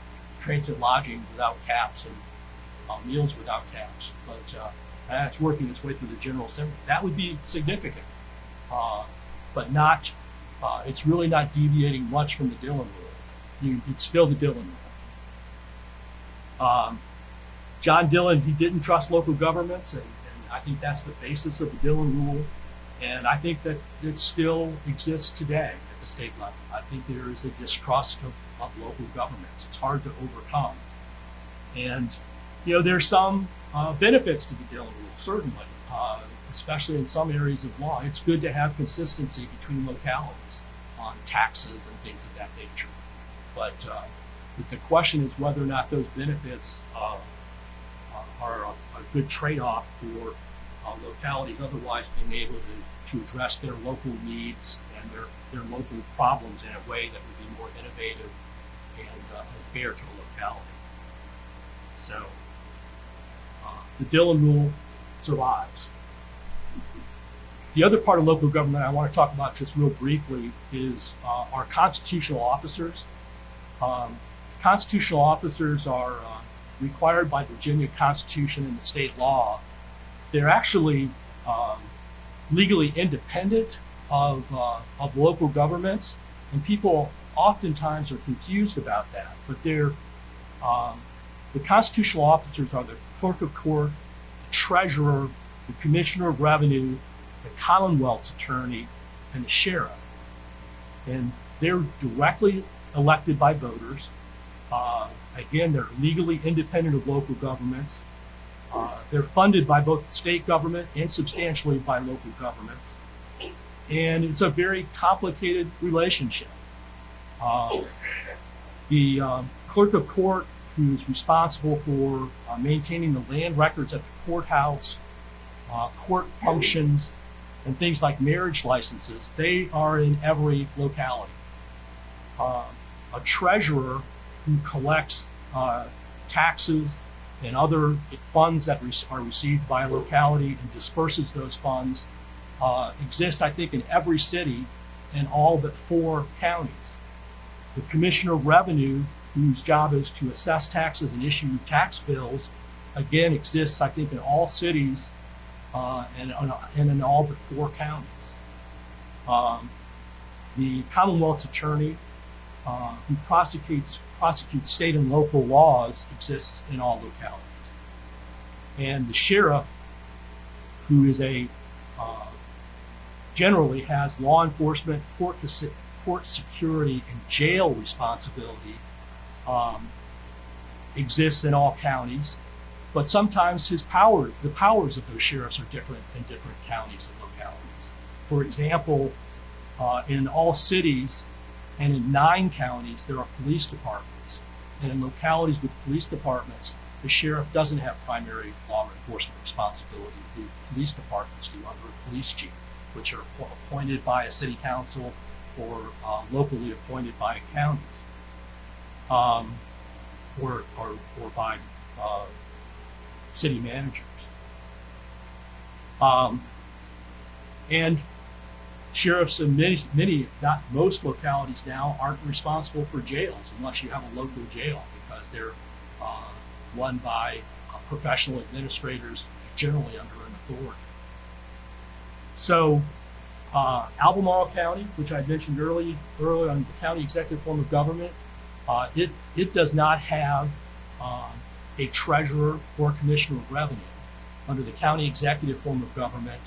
transient lodging without caps and meals without caps. But that's working its way through the General Assembly. That would be significant, but not. It's really not deviating much from the Dillon Rule. It's still the Dillon Rule. John Dillon, he didn't trust local governments, and I think that's the basis of the Dillon Rule. And I think that it still exists today at the state level. I think there is a distrust of local governments. It's hard to overcome. And, there's some benefits to the Dillon Rule, certainly, especially in some areas of law. It's good to have consistency between localities on taxes and things of that nature. But the question is whether or not those benefits are a good trade-off for localities otherwise being able to address their local needs and their local problems in a way that would be more innovative and fair to the locality. So the Dillon Rule survives. The other part of local government I want to talk about just real briefly is our constitutional officers. Constitutional officers are required by the Virginia Constitution and the state law. They're actually legally independent of local governments, and people oftentimes are confused about that. But they're the constitutional officers are the clerk of court, the treasurer, the commissioner of revenue, the Commonwealth's attorney, and the sheriff. And they're directly elected by voters. Again, they're legally independent of local governments. They're funded by both the state government and substantially by local governments. And it's a very complicated relationship. The clerk of court, who's responsible for maintaining the land records at the courthouse, court functions, and things like marriage licenses, they are in every locality. A treasurer who collects taxes and other funds that are received by a locality and disperses those funds exist, I think, in every city in all but 4 counties. The commissioner of revenue, whose job is to assess taxes and issue tax bills, again exists, I think, in all cities and in all but 4 counties. The Commonwealth's attorney, who prosecutes state and local laws, exists in all localities. And the sheriff, who is generally has law enforcement, court security, and jail responsibility, exists in all counties. But sometimes the powers of those sheriffs are different in different counties and localities. For example, in all cities and in 9 counties, there are police departments. And in localities with police departments, the sheriff doesn't have primary law enforcement responsibility. The police departments do under a police chief, which are appointed by a city council or locally appointed by counties, or by city managers. And sheriffs in many, not most localities now, aren't responsible for jails unless you have a local jail, because they're run by professional administrators, generally under an authority. So Albemarle County, which I mentioned earlier on the county executive form of government, it does not have a treasurer or commissioner of revenue. Under the county executive form of government,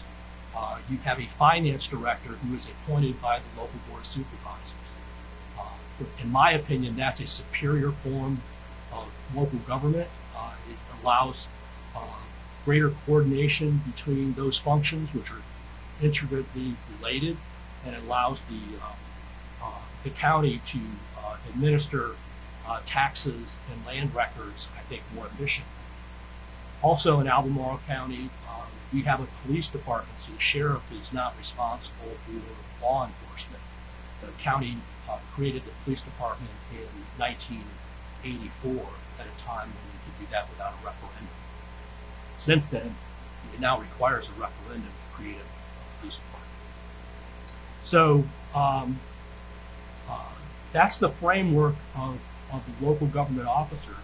you have a finance director who is appointed by the local board of supervisors. In my opinion, that's a superior form of local government. It allows greater coordination between those functions, which are intricately related, and it allows the county to administer taxes and land records, I think, more efficiently. Also in Albemarle County, we have a police department, so the sheriff is not responsible for law enforcement. The county created the police department in 1984 at a time when you could do that without a referendum. Since then, it now requires a referendum to create a police department. So that's the framework of of the local government officers.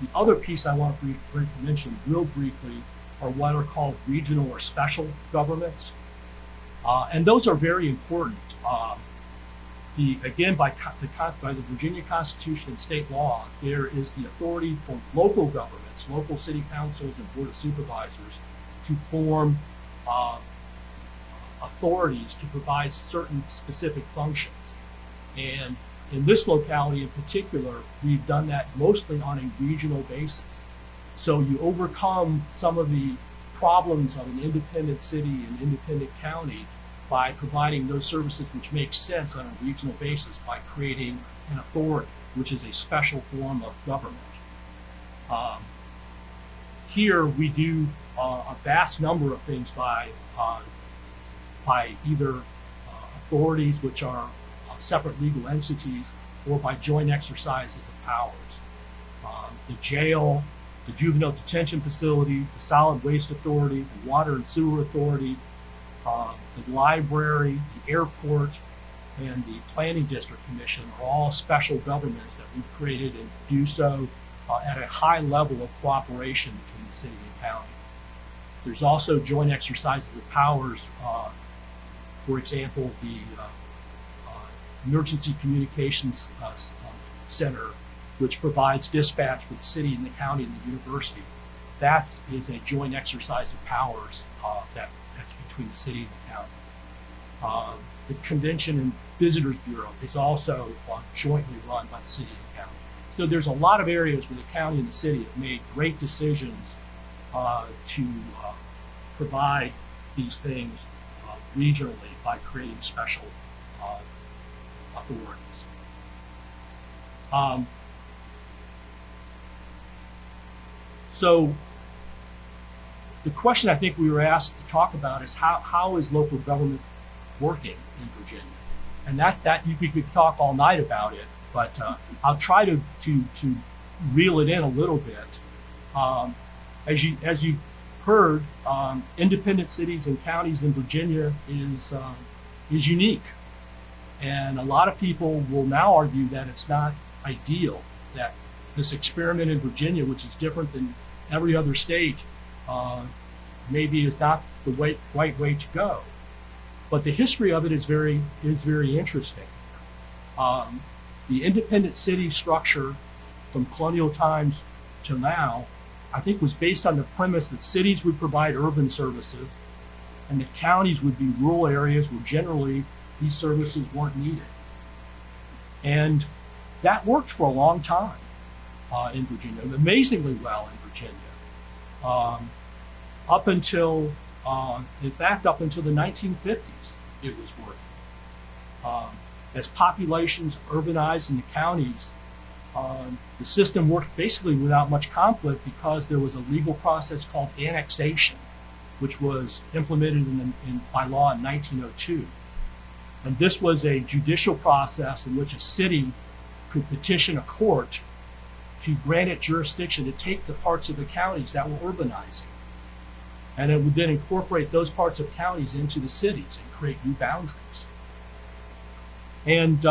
The other piece I want to mention real briefly are what are called regional or special governments. And those are very important. Again, by the Virginia Constitution and state law, there is the authority for local governments, local city councils and board of supervisors, to form authorities to provide certain specific functions. And in this locality in particular, we've done that mostly on a regional basis. So you overcome some of the problems of an independent city and independent county by providing those services which make sense on a regional basis by creating an authority, which is a special form of government. Here we do a vast number of things by either authorities, which are separate legal entities, or by joint exercises of powers. The jail, the juvenile detention facility, the solid waste authority, the water and sewer authority, the library, the airport, and the planning district commission are all special governments that we've created and do so at a high level of cooperation between the city and county. There's also joint exercises of powers. For example, the Emergency Communications Center, which provides dispatch for the city and the county and the university. That is a joint exercise of powers that's between the city and the county. The Convention and Visitors Bureau is also jointly run by the city and the county. So there's a lot of areas where the county and the city have made great decisions to provide these things regionally by creating special authorities. So the question I think we were asked to talk about is how is local government working in Virginia? And that we could talk all night about it, but I'll try to reel it in a little bit. As you heard, independent cities and counties in Virginia is unique. And a lot of people will now argue that it's not ideal, that this experiment in Virginia, which is different than every other state, maybe is not the right way to go. But the history of it is very interesting. The independent city structure from colonial times to now, I think, was based on the premise that cities would provide urban services and the counties would be rural areas where generally these services weren't needed. And that worked for a long time in Virginia, amazingly well in Virginia. Up until the 1950s, it was working. As populations urbanized in the counties, the system worked basically without much conflict because there was a legal process called annexation, which was implemented by law in 1902. And this was a judicial process in which a city could petition a court to grant it jurisdiction to take the parts of the counties that were urbanizing. And it would then incorporate those parts of counties into the cities and create new boundaries. And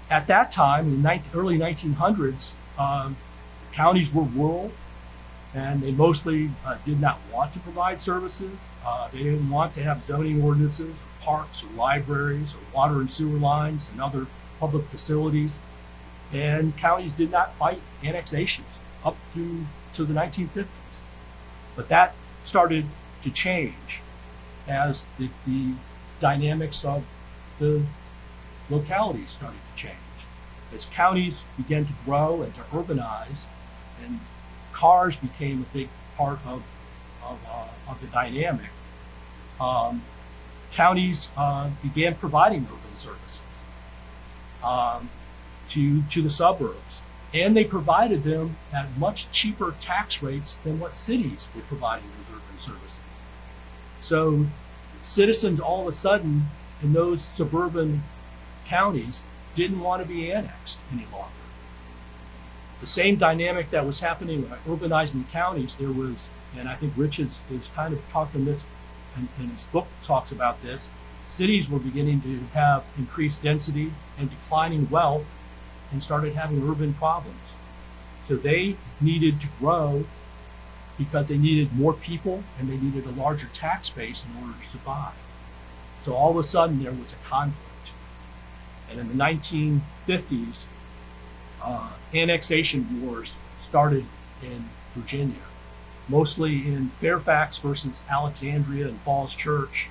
at that time, in the early 1900s, counties were rural, and they mostly did not want to provide services. They didn't want to have zoning ordinances, or parks, or libraries, or water and sewer lines, and other public facilities. And counties did not fight annexations up to the 1950s. But that started to change as the dynamics of the localities started to change. As counties began to grow and to urbanize, and cars became a big part of the dynamic, counties began providing urban services to the suburbs. And they provided them at much cheaper tax rates than what cities were providing those urban services. So citizens all of a sudden in those suburban counties didn't want to be annexed any longer. The same dynamic that was happening when urbanizing the counties, there was, and I think Rich is kind of talking this, and his book talks about this, cities were beginning to have increased density and declining wealth, and started having urban problems. So they needed to grow because they needed more people and they needed a larger tax base in order to survive. So all of a sudden there was a conflict. And in the 1950s, annexation wars started in Virginia, mostly in Fairfax versus Alexandria and Falls Church,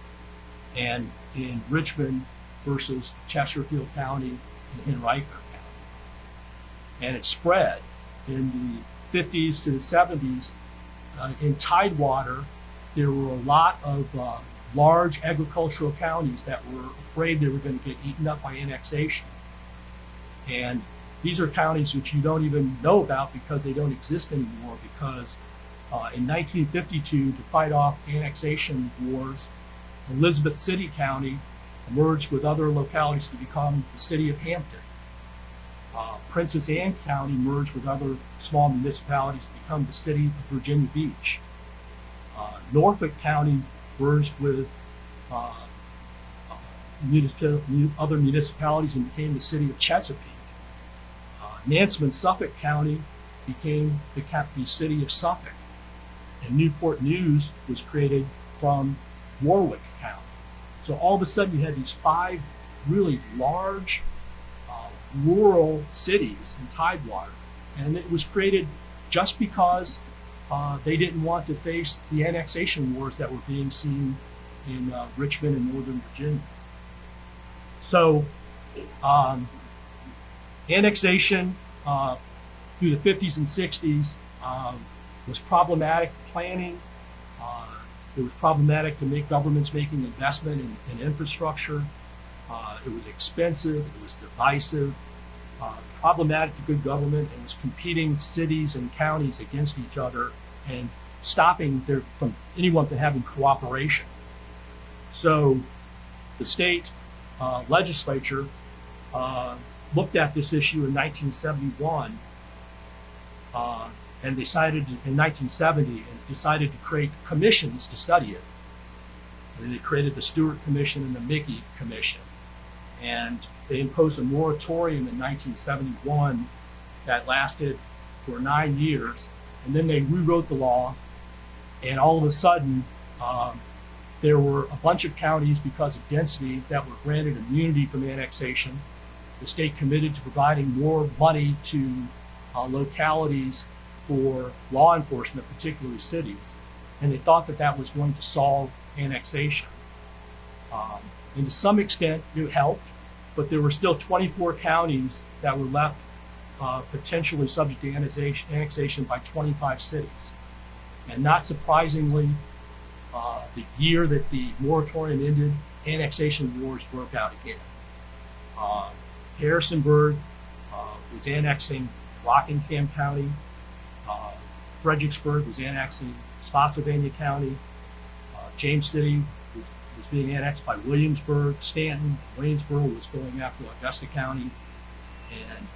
and in Richmond versus Chesterfield County and Henrico County. And it spread in the 50s to the 70s. In Tidewater, there were a lot of large agricultural counties that were afraid they were going to get eaten up by annexation. And these are counties which you don't even know about because they don't exist anymore, because in 1952, to fight off annexation wars, Elizabeth City County merged with other localities to become the city of Hampton. Princess Anne County merged with other small municipalities to become the city of Virginia Beach. Norfolk County merged with other municipalities and became the city of Chesapeake. Nansemond and Suffolk County became the city of Suffolk. And Newport News was created from Warwick County. So all of a sudden you had these 5 really large rural cities in Tidewater. And it was created just because they didn't want to face the annexation wars that were being seen in Richmond and Northern Virginia. So annexation through the 50s and 60s was problematic planning. It was problematic to make governments making investment in infrastructure. It was expensive, it was divisive, problematic to good government, and was competing cities and counties against each other and stopping from anyone from having cooperation. So the state legislature looked at this issue in 1971 and decided in 1970 and decided to create commissions to study it. And they created the Stewart Commission and the Mickey Commission. And they imposed a moratorium in 1971 that lasted for 9 years. And then they rewrote the law, and all of a sudden there were a bunch of counties, because of density, that were granted immunity from annexation. The state committed to providing more money to localities for law enforcement, particularly cities, and they thought that that was going to solve annexation. And to some extent it helped, but there were still 24 counties that were left potentially subject to annexation by 25 cities. And not surprisingly, the year that the moratorium ended, annexation wars broke out again. Harrisonburg was annexing Rockingham County. Fredericksburg was annexing Spotsylvania County. James City was being annexed by Williamsburg. Stanton, Waynesboro was going after Augusta County. And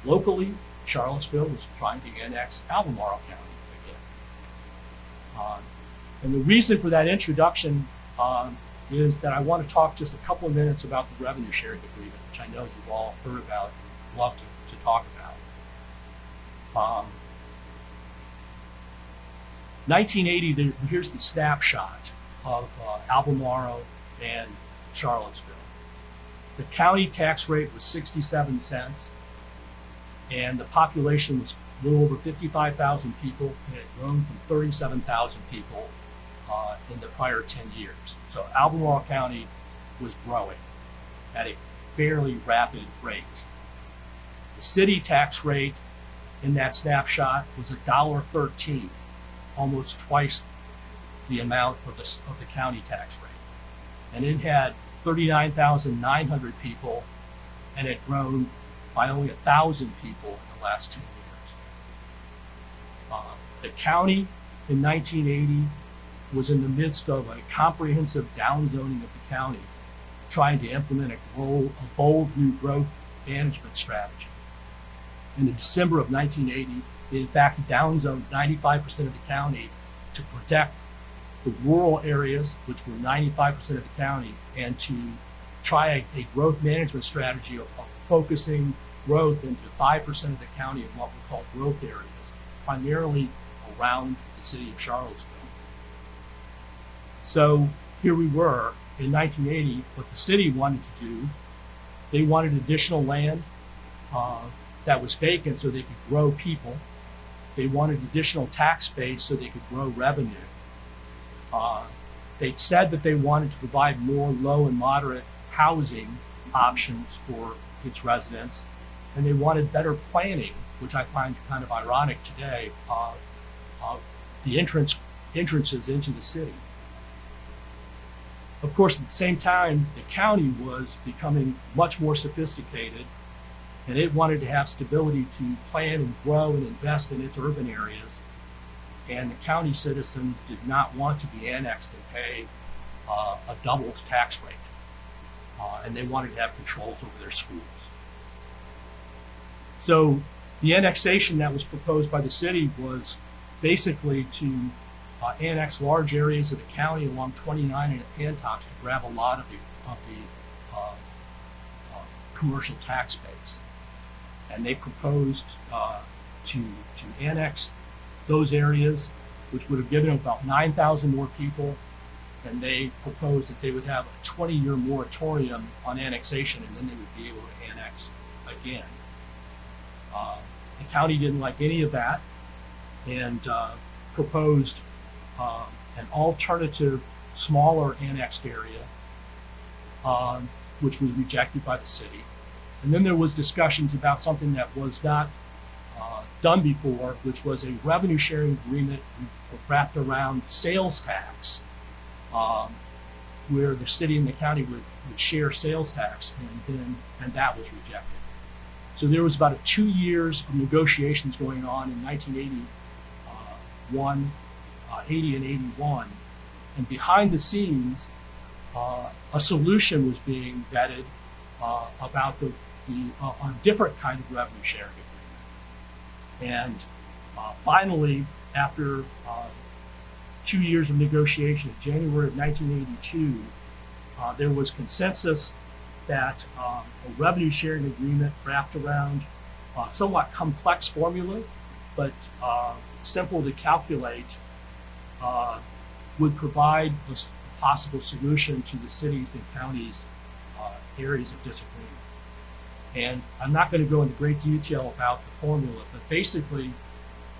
locally, Charlottesville was trying to annex Albemarle County again. And the reason for that introduction is that I want to talk just a couple of minutes about the revenue sharing agreement, which I know you've all heard about and love to talk about. 1980, here's the snapshot of Albemarle and Charlottesville. The county tax rate was 67 cents, and the population was a little over 55,000 people, and it had grown from 37,000 people in the prior 10 years. So Albemarle County was growing at a fairly rapid rate. The city tax rate in that snapshot was $1.13, almost twice the amount of the county tax rate. And it had 39,900 people, and it grown by only 1,000 people in the last 10 years. The county in 1980 was in the midst of a comprehensive downzoning of the county, trying to implement a bold new growth management strategy. In December of 1980, they in fact downzoned 95% of the county to protect the rural areas, which were 95% of the county, and to try a growth management strategy of focusing growth into 5% of the county in what we call growth areas, primarily around the city of Charlottesville. So here we were in 1980, what the city wanted to do, they wanted additional land that was vacant so they could grow people. They wanted additional tax base so they could grow revenue. They said that they wanted to provide more low and moderate housing options for its residents, and they wanted better planning, which I find kind of ironic today, of the entrances into the city. Of course, at the same time, the county was becoming much more sophisticated, and it wanted to have stability to plan and grow and invest in its urban areas. And the county citizens did not want to be annexed and pay a doubled tax rate. And they wanted to have controls over their schools. So the annexation that was proposed by the city was basically to annex large areas of the county along 29 and the Pantops to grab a lot of the commercial tax base. And they proposed to annex those areas, which would have given them about 9,000 more people, and they proposed that they would have a 20-year moratorium on annexation, and then they would be able to annex again. The county didn't like any of that, and proposed an alternative, smaller annexed area, which was rejected by the city. And then there was discussions about something that was not done before, which was a revenue sharing agreement wrapped around sales tax, where the city and the county would share sales tax, and that was rejected. So there was about 2 years of negotiations going on in 1981, 80 and 81, and behind the scenes, a solution was being vetted about a different kind of revenue sharing agreement. And finally, after 2 years of negotiation, in January of 1982, there was consensus that a revenue sharing agreement wrapped around a somewhat complex formula, but simple to calculate, would provide a possible solution to the cities and counties' areas of disagreement. And I'm not going to go into great detail about the formula, but basically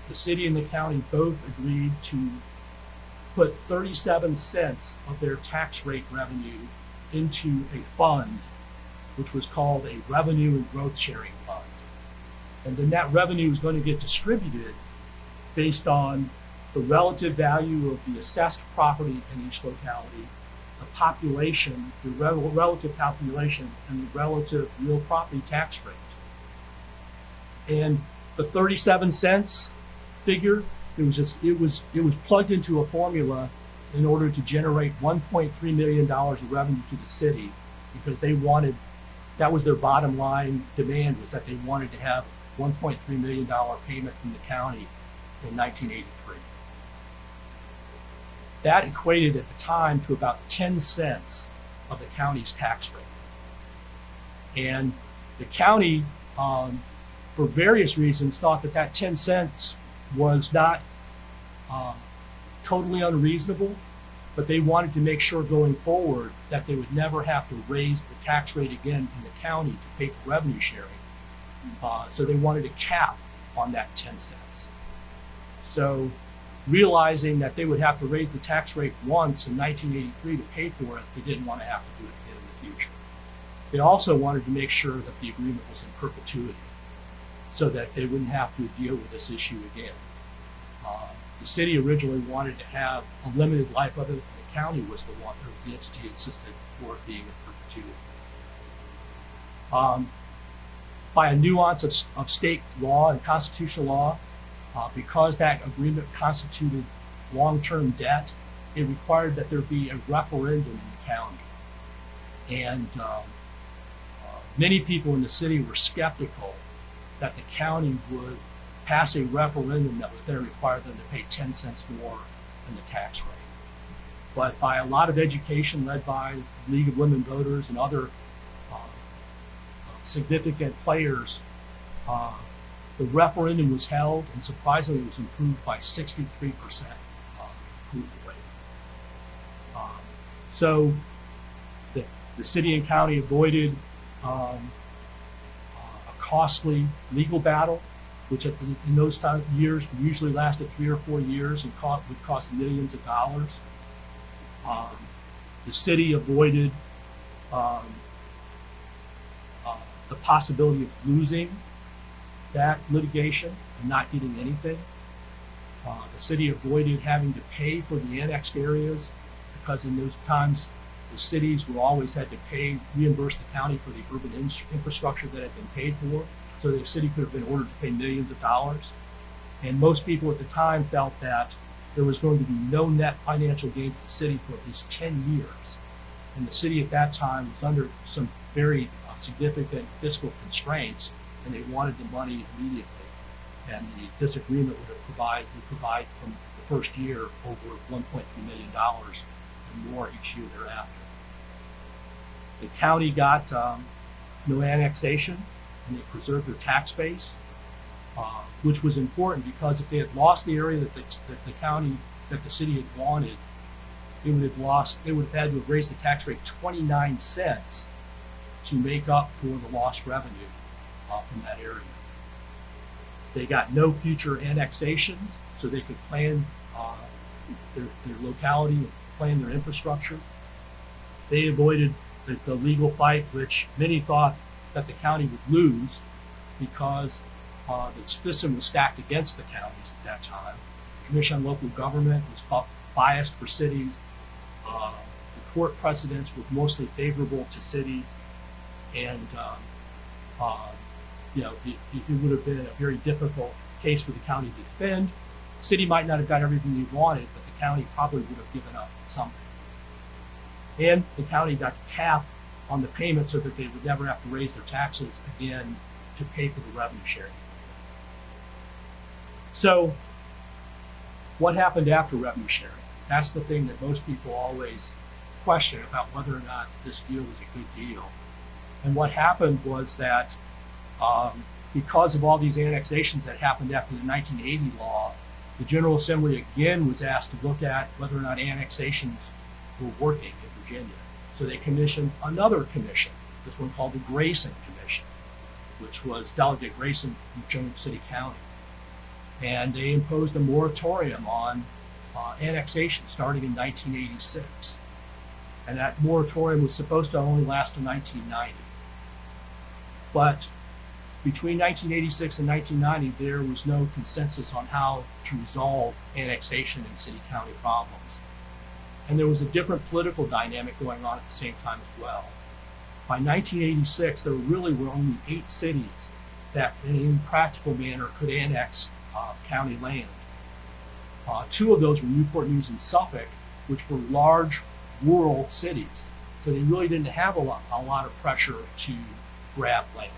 the city and the county both agreed to put 37 cents of their tax rate revenue into a fund, which was called a revenue and growth sharing fund. And then that revenue is going to get distributed based on the relative value of the assessed property in each locality, the population, the relative population, and the relative real property tax rate. And the 37 cents figure, it was plugged into a formula in order to generate $1.3 million of revenue to the city, because they wanted, that was their bottom line demand, was that they wanted to have $1.3 million payment from the county in 1983. That equated at the time to about 10 cents of the county's tax rate. And the county, for various reasons, thought that that 10 cents was not totally unreasonable, but they wanted to make sure going forward that they would never have to raise the tax rate again in the county to pay for revenue sharing. So they wanted a cap on that 10 cents. So realizing that they would have to raise the tax rate once in 1983 to pay for it, they didn't want to have to do it again in the future. They also wanted to make sure that the agreement was in perpetuity, so that they wouldn't have to deal with this issue again. The city originally wanted to have a limited life of it, and the county was the one, or the entity insisted for it being in perpetuity. By a nuance of state law and constitutional law, because that agreement constituted long-term debt, it required that there be a referendum in the county. And many people in the city were skeptical that the county would pass a referendum that was going to require them to pay 10 cents more in the tax rate. But by a lot of education led by the League of Women Voters and other significant players Uh, the referendum was held, and surprisingly, it was improved by 63% approval rate. So the city and county avoided a costly legal battle, which in those years usually lasted 3 or 4 years and would cost millions of dollars. The city avoided the possibility of losing that litigation and not getting anything. The city avoided having to pay for the annexed areas, because in those times the cities were always had to reimburse the county for the urban infrastructure that had been paid for. So the city could have been ordered to pay millions of dollars. And most people at the time felt that there was going to be no net financial gain to the city for at least 10 years. And the city at that time was under some very significant fiscal constraints, and they wanted the money immediately. And the disagreement would provide from the first year over $1.3 million and more each year thereafter. The county got no annexation, and they preserved their tax base, which was important, because if they had lost the area that the city had wanted, they would have had to have raised the tax rate 29 cents to make up for the lost revenue from that area. They got no future annexations, so they could plan their locality and plan their infrastructure. They avoided the legal fight, which many thought that the county would lose, because the system was stacked against the counties at that time. The Commission on Local Government was biased for cities. The court precedents were mostly favorable to cities, and it would have been a very difficult case for the county to defend. The city might not have got everything they wanted, but the county probably would have given up something. And the county got to cap on the payment so that they would never have to raise their taxes again to pay for the revenue sharing. So what happened after revenue sharing? That's the thing that most people always question about whether or not this deal was a good deal. And what happened was that because of all these annexations that happened after the 1980 law, the General Assembly again was asked to look at whether or not annexations were working in Virginia. So they commissioned another commission, this one called the Grayson Commission, which was Delegate Grayson from Jones City County. And they imposed a moratorium on annexation starting in 1986. And that moratorium was supposed to only last till 1990. But between 1986 and 1990, there was no consensus on how to resolve annexation and city-county problems. And there was a different political dynamic going on at the same time as well. By 1986, there really were only 8 cities that, in an impractical manner, could annex county land. 2 of those were Newport News and Suffolk, which were large rural cities. So they really didn't have a lot of pressure to grab land.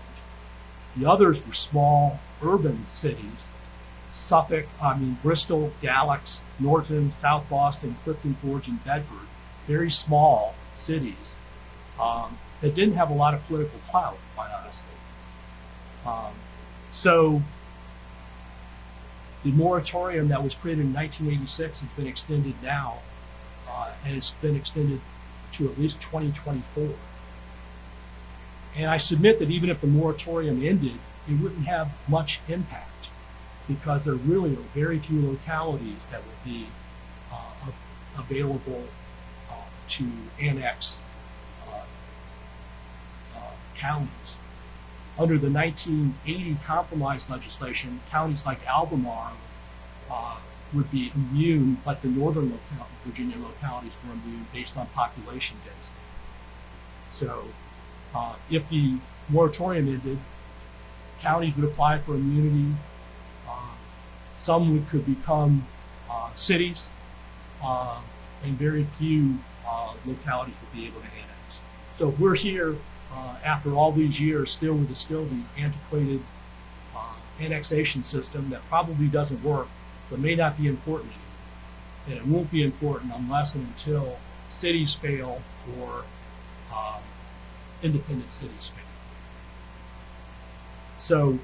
The others were small urban cities: Bristol, Galax, Norton, South Boston, Clifton Forge, and Bedford. Very small cities that didn't have a lot of political clout, quite honestly. So the moratorium that was created in 1986 has been extended now, and it's been extended to at least 2024. And I submit that even if the moratorium ended, it wouldn't have much impact, because there really are very few localities that would be available to annex counties. Under the 1980 compromise legislation, counties like Albemarle would be immune, but the northern Virginia localities were immune based on population density. So if the moratorium ended, counties would apply for immunity. Some could become cities, and very few localities would be able to annex. So we're here after all these years still with the antiquated annexation system that probably doesn't work, but may not be important anymore. And it won't be important unless and until cities fail or independent cities fail. So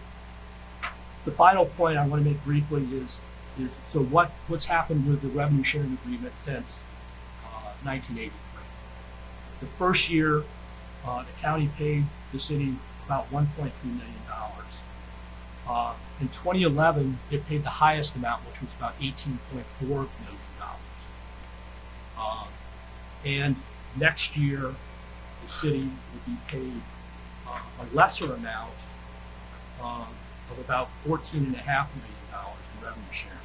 The final point I want to make briefly is so what's happened with the revenue sharing agreement since 1983. The first year, the county paid the city about $1.3 million. In 2011, it paid the highest amount, which was about $18.4 million. And next year, the city will be paid a lesser amount of about $14.5 million in revenue sharing.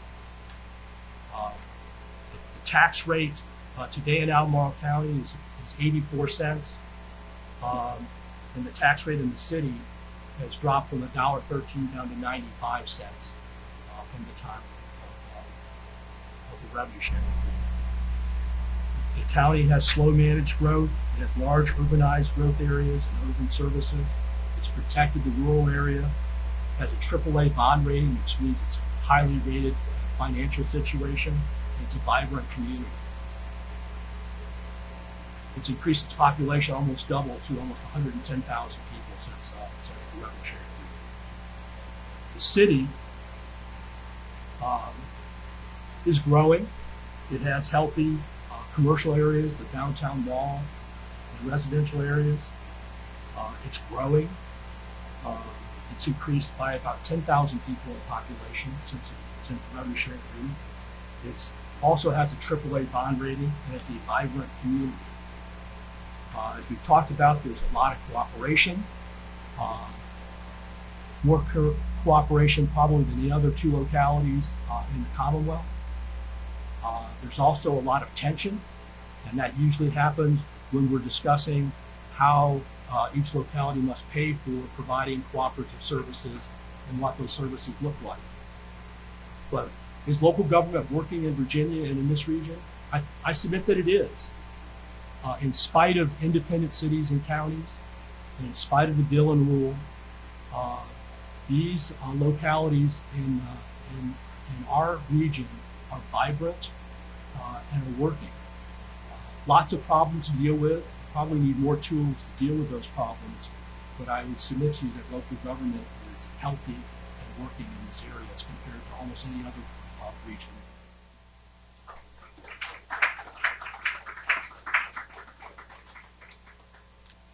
The tax rate today in Albemarle County is 84 cents, and the tax rate in the city has dropped from $1.13 down to 95 cents from the time of the revenue sharing. The county has slow managed growth. It has large urbanized growth areas and urban services. It's protected the rural area, has a AAA bond rating, which means it's a highly rated financial situation, and it's a vibrant community. It's increased its population almost double to almost 110,000 people since the revenue sharing agreement. The city is growing. It has healthy commercial areas, the downtown mall, the residential areas. It's growing. It's increased by about 10,000 people in population since the revenue sharing agreement. It also has a AAA bond rating and it's a vibrant community. As we've talked about, there's a lot of cooperation. More cooperation probably than the other two localities in the Commonwealth. There's also a lot of tension, and that usually happens when we're discussing how each locality must pay for providing cooperative services and what those services look like. But is local government working in Virginia and in this region? I submit that it is. In spite of independent cities and counties, and in spite of the Dillon Rule, these localities in our region are vibrant and are working. Lots of problems to deal with. Probably need more tools to deal with those problems, but I would submit to you that local government is healthy and working in this area as compared to almost any other region.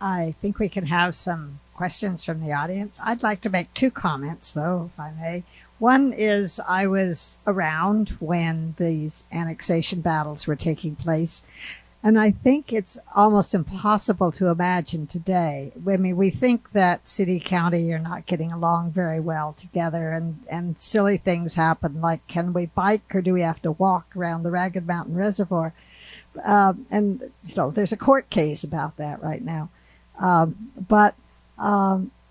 I think we can have some questions from the audience. I'd like to make two comments, though, if I may. One is I was around when these annexation battles were taking place, and I think it's almost impossible to imagine today. I mean, we think that city, county are not getting along very well together, and silly things happen, like can we bike or do we have to walk around the Ragged Mountain Reservoir? And so there's a court case about that right now. But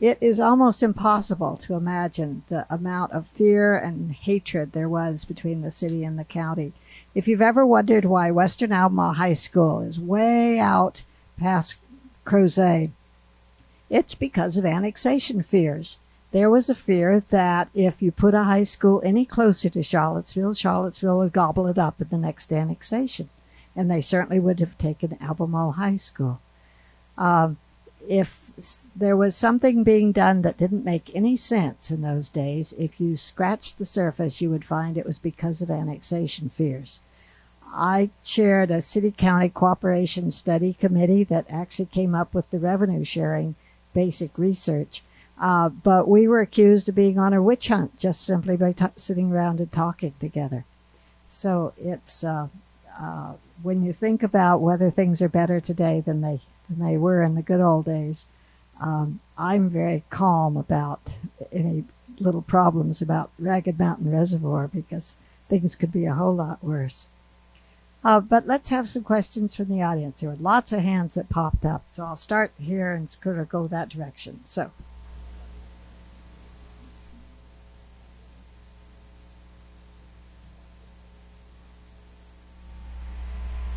it is almost impossible to imagine the amount of fear and hatred there was between the city and the county. If you've ever wondered why Western Albemarle High School is way out past Crozet, it's because of annexation fears. There was a fear that if you put a high school any closer to Charlottesville, Charlottesville would gobble it up at the next annexation. And they certainly would have taken Albemarle High School. If there was something being done that didn't make any sense in those days, if you scratched the surface, you would find it was because of annexation fears. I chaired a city-county cooperation study committee that actually came up with the revenue sharing basic research. But we were accused of being on a witch hunt just simply by sitting around and talking together. So it's when you think about whether things are better today than they were in the good old days, I'm very calm about any little problems about Ragged Mountain Reservoir because things could be a whole lot worse. But let's have some questions from the audience. There were lots of hands that popped up, so I'll start here and sort of go that direction. So.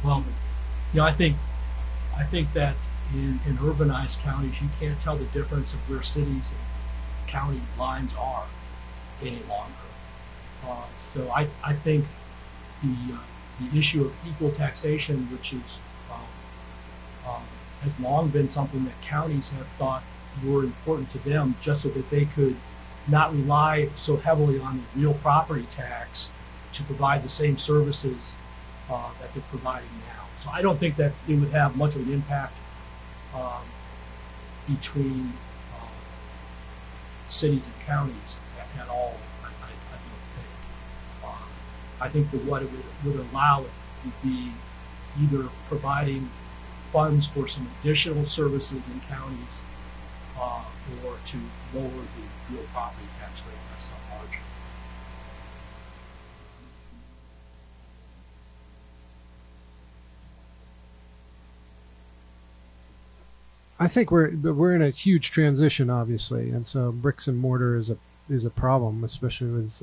Well, you know, I think that in urbanized counties, you can't tell the difference of where cities and county lines are any longer. So I think the issue of equal taxation, which is has long been something that counties have thought were important to them, just so that they could not rely so heavily on the real property tax to provide the same services that they're providing now. So I don't think that it would have much of an impact between cities and counties at all. I don't think. I think that what it would allow it would be either providing funds for some additional services in counties or to lower the real property tax rate by some margin. I think we're in a huge transition, obviously, and so bricks and mortar is a problem, especially with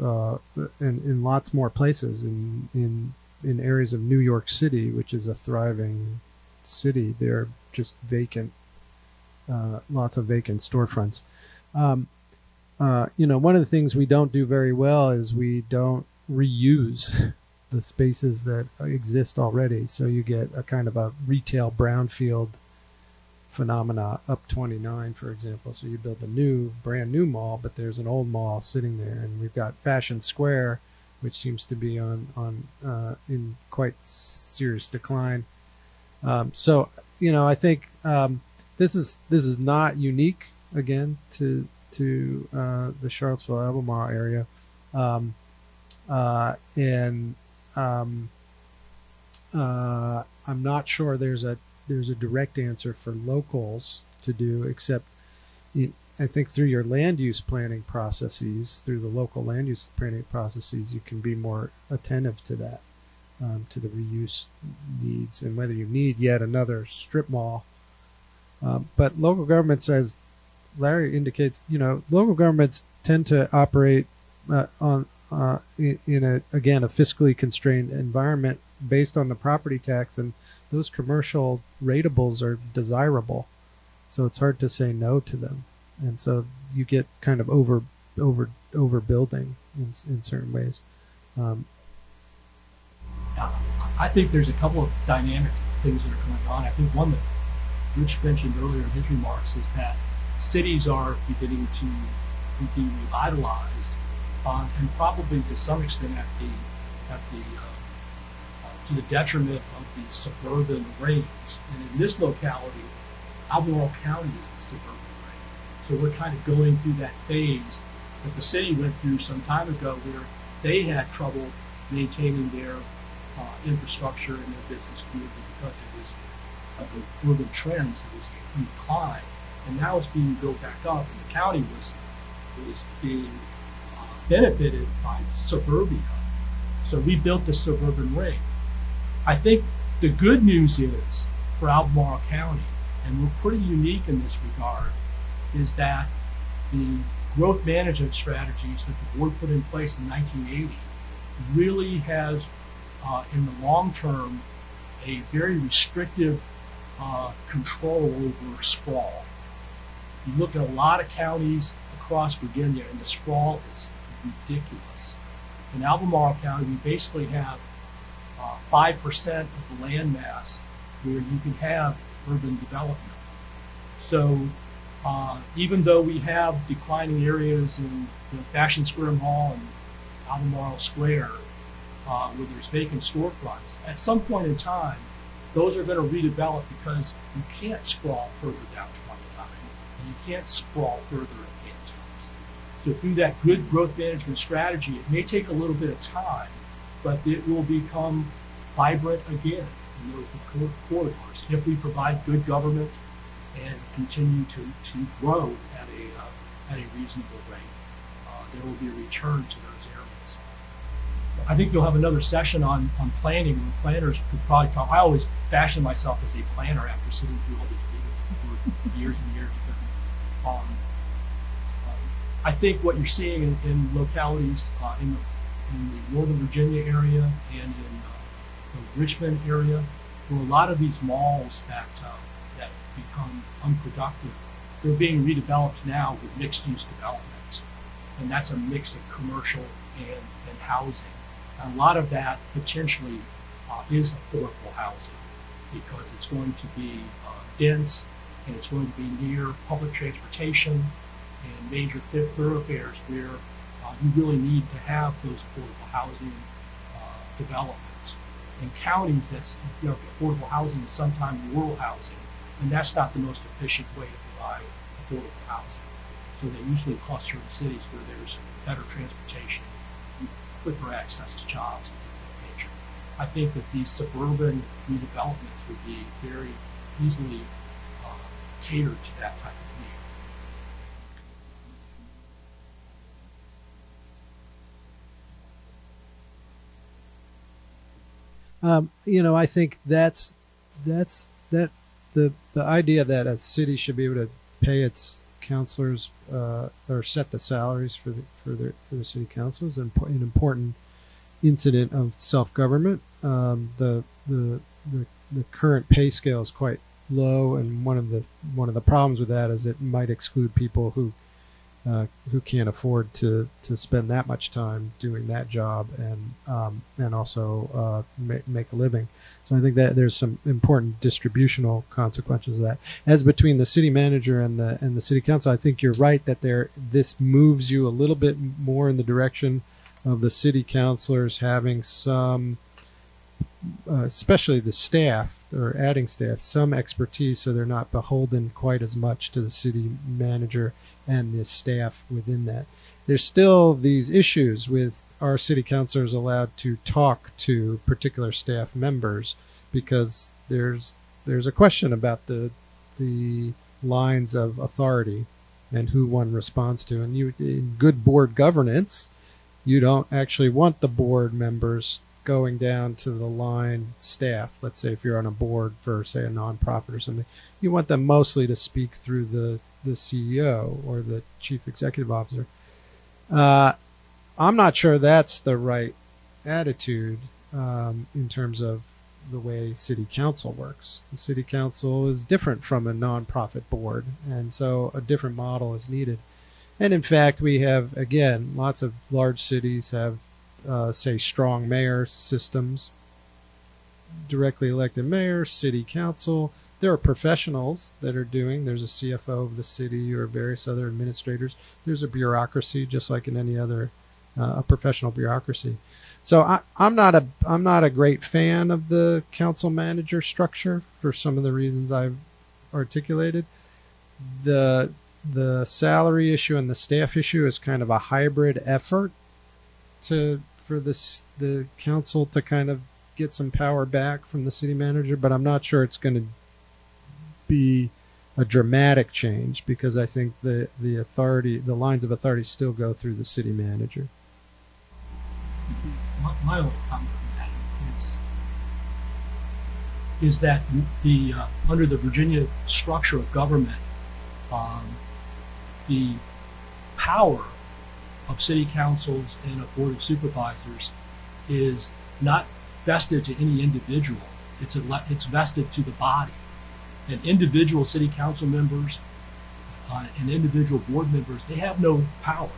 in lots more places in areas of New York City, which is a thriving city. They're just vacant, lots of vacant storefronts. One of the things we don't do very well is we don't reuse the spaces that exist already. So you get a kind of a retail brownfield phenomena up 29, for example. So you build a brand new mall, but there's an old mall sitting there, and we've got Fashion Square, which seems to be in quite serious decline. So I think this is not unique again to the Charlottesville Albemarle area, and I'm not sure there's a direct answer for locals to do, except I think through your land use planning processes, through the local land use planning processes, you can be more attentive to that, to the reuse needs, and whether you need yet another strip mall. But local governments, as Larry indicates, local governments tend to operate in a fiscally constrained environment based on the property tax, and those commercial ratables are desirable, so it's hard to say no to them, and so you get kind of overbuilding in certain ways. I think there's a couple of dynamic things that are going on. I think one that Rich mentioned earlier in his remarks is that cities are beginning to be revitalized, and probably to some extent to the detriment of the suburban rings. And in this locality, Albemarle County is the suburban ring. So we're kind of going through that phase that the city went through some time ago, where they had trouble maintaining their infrastructure and their business community because it was of the urban trends. It was in decline, and now it's being built back up, and the county was being benefited by suburbia. So we built the suburban ring. I think the good news is for Albemarle County, and we're pretty unique in this regard, is that the growth management strategies that the board put in place in 1980 really has, in the long term, a very restrictive control over sprawl. You look at a lot of counties across Virginia, and the sprawl is ridiculous. In Albemarle County, we basically have 5% of the land mass where you can have urban development. So even though we have declining areas in the Fashion Square Mall and Albemarle Square where there's vacant storefronts, at some point in time, those are going to redevelop because you can't sprawl further down 29, and you can't sprawl further in Antiques. So through that good growth management strategy, it may take a little bit of time, but it will become vibrant again in those corridors if we provide good government and continue to grow at a reasonable rate. There will be a return to those areas. I think you'll have another session on planning, where planners could probably talk. I always fashion myself as a planner after sitting through all these meetings for years and years. I think what you're seeing in localities in the Northern Virginia area and in the Richmond area, where a lot of these malls that become unproductive, they're being redeveloped now with mixed-use developments, and that's a mix of commercial and housing. And a lot of that potentially is affordable housing, because it's going to be dense, and it's going to be near public transportation, and major thoroughfares where you really need to have those affordable housing developments. In counties, that's, affordable housing is sometimes rural housing, and that's not the most efficient way to provide affordable housing. So they usually cluster in cities where there's better transportation, quicker access to jobs, and things of that nature. I think that these suburban redevelopments would be very easily catered to that type of need. I think that's that the idea that a city should be able to pay its councilors or set the salaries for the city council is an important incident of self-government. The current pay scale is quite low, and one of the problems with that is it might exclude people who can't afford to spend that much time doing that job and also make a living. So I think that there's some important distributional consequences of that. As between the city manager and the city council, I think you're right that this moves you a little bit more in the direction of the city councilors having some, especially the staff or adding staff, some expertise, so they're not beholden quite as much to the city manager and the staff within that. There's still these issues with our city councilors allowed to talk to particular staff members because there's a question about the lines of authority and who one responds to. And in good board governance, you don't actually want the board members going down to the line staff. Let's say if you're on a board for, say, a nonprofit or something, you want them mostly to speak through the CEO or the chief executive officer. I'm not sure that's the right attitude in terms of the way city council works. The city council is different from a nonprofit board, and so a different model is needed. And in fact, we have, again, lots of large cities have say strong mayor systems, directly elected mayor, city council. There are professionals that are there's a CFO of the city or various other administrators. There's a bureaucracy just like in any other a professional bureaucracy. So I'm not a great fan of the council manager structure for some of the reasons I've articulated. The salary issue and the staff issue is kind of a hybrid effort for the council to kind of get some power back from the city manager, but I'm not sure it's going to be a dramatic change because I think the lines of authority still go through the city manager. My only comment on that is that under the Virginia structure of government, the power of city councils and of board of supervisors is not vested to any individual. It's vested to the body. And individual city council members and individual board members, they have no power.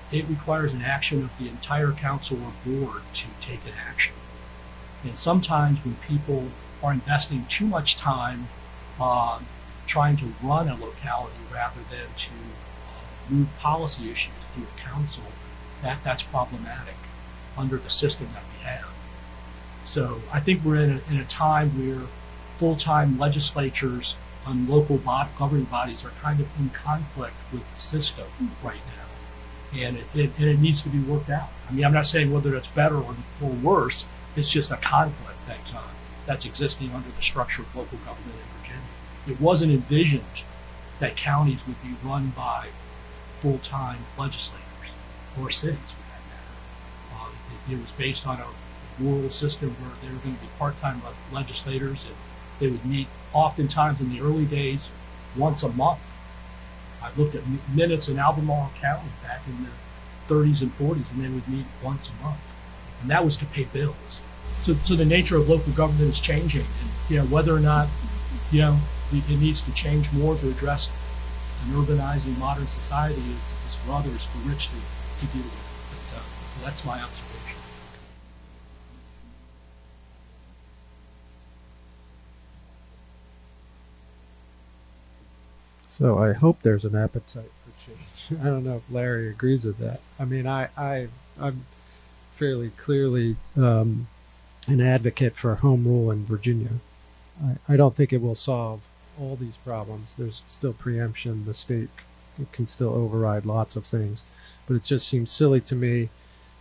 It requires an action of the entire council or board to take an action. And sometimes when people are investing too much time trying to run a locality rather than to move policy issues through a council, that's problematic under the system that we have. So I think we're in a time where full-time legislatures and local governing bodies are kind of in conflict with the system right now. And it needs to be worked out. I mean, I'm not saying whether it's better or worse, it's just a conflict that's existing under the structure of local government in Virginia. It wasn't envisioned that counties would be run by full-time legislators or cities for that matter. It was based on a rural system where there were going to be part-time legislators, and they would meet oftentimes in the early days once a month. I looked at minutes in Albemarle County back in the 30s and 40s, and they would meet once a month, and that was to pay bills. So the nature of local government is changing, and whether or not it needs to change more to address an urbanizing modern society is for others, for rich to deal with. But that's my observation. So I hope there's an appetite for change. I don't know if Larry agrees with that. I mean, I'm fairly clearly an advocate for home rule in Virginia. I don't think it will solve all these problems. There's still preemption. The state can still override lots of things. But it just seems silly to me.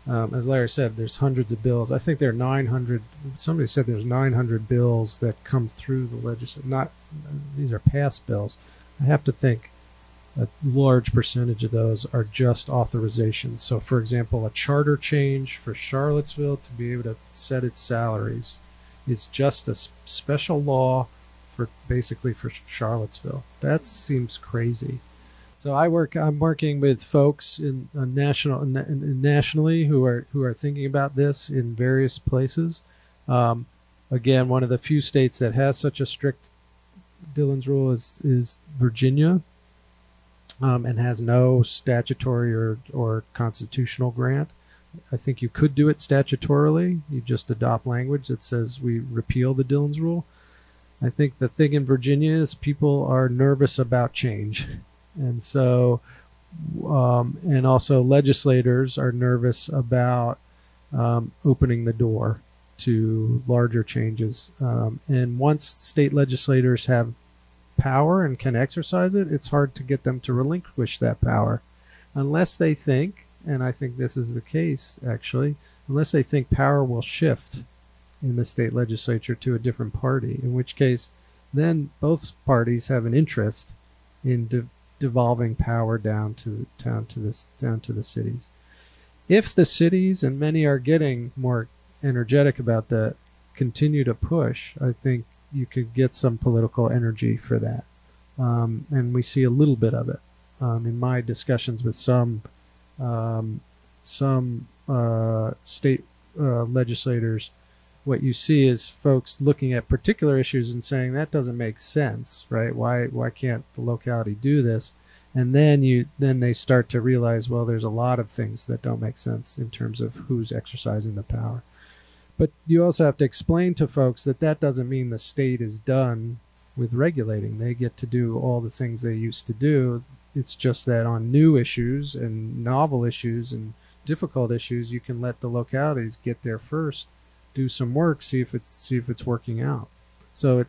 As Larry said, there's hundreds of bills. I think there are 900. Somebody said there's 900 bills that come through the legislature. Not these are passed bills. I have to think a large percentage of those are just authorizations. So, for example, a charter change for Charlottesville to be able to set its salaries is just a special law for basically for Charlottesville. That seems crazy. So I'm working with folks in nationally who are thinking about this in various places. Again, one of the few states that has such a strict Dillon's Rule is Virginia, and has no statutory or constitutional grant. I think you could do it statutorily. You just adopt language that says we repeal the Dillon's Rule. I think the thing in Virginia is people are nervous about change. And so, and also legislators are nervous about opening the door to larger changes. And once state legislators have power and can exercise it, it's hard to get them to relinquish that power. Unless they think, and I think this is the case actually, unless they think power will shift in the state legislature to a different party, in which case then both parties have an interest in devolving power down to the cities. If the cities, and many are getting more energetic about that, continue to push, I think you could get some political energy for that. And we see a little bit of it in my discussions with some state legislators. What you see is folks looking at particular issues and saying that doesn't make sense, right? Why can't the locality do this? And then they start to realize, well, there's a lot of things that don't make sense in terms of who's exercising the power. But you also have to explain to folks that that doesn't mean the state is done with regulating. They get to do all the things they used to do. It's just that on new issues and novel issues and difficult issues, you can let the localities get there first, do some work, see if it's working out. So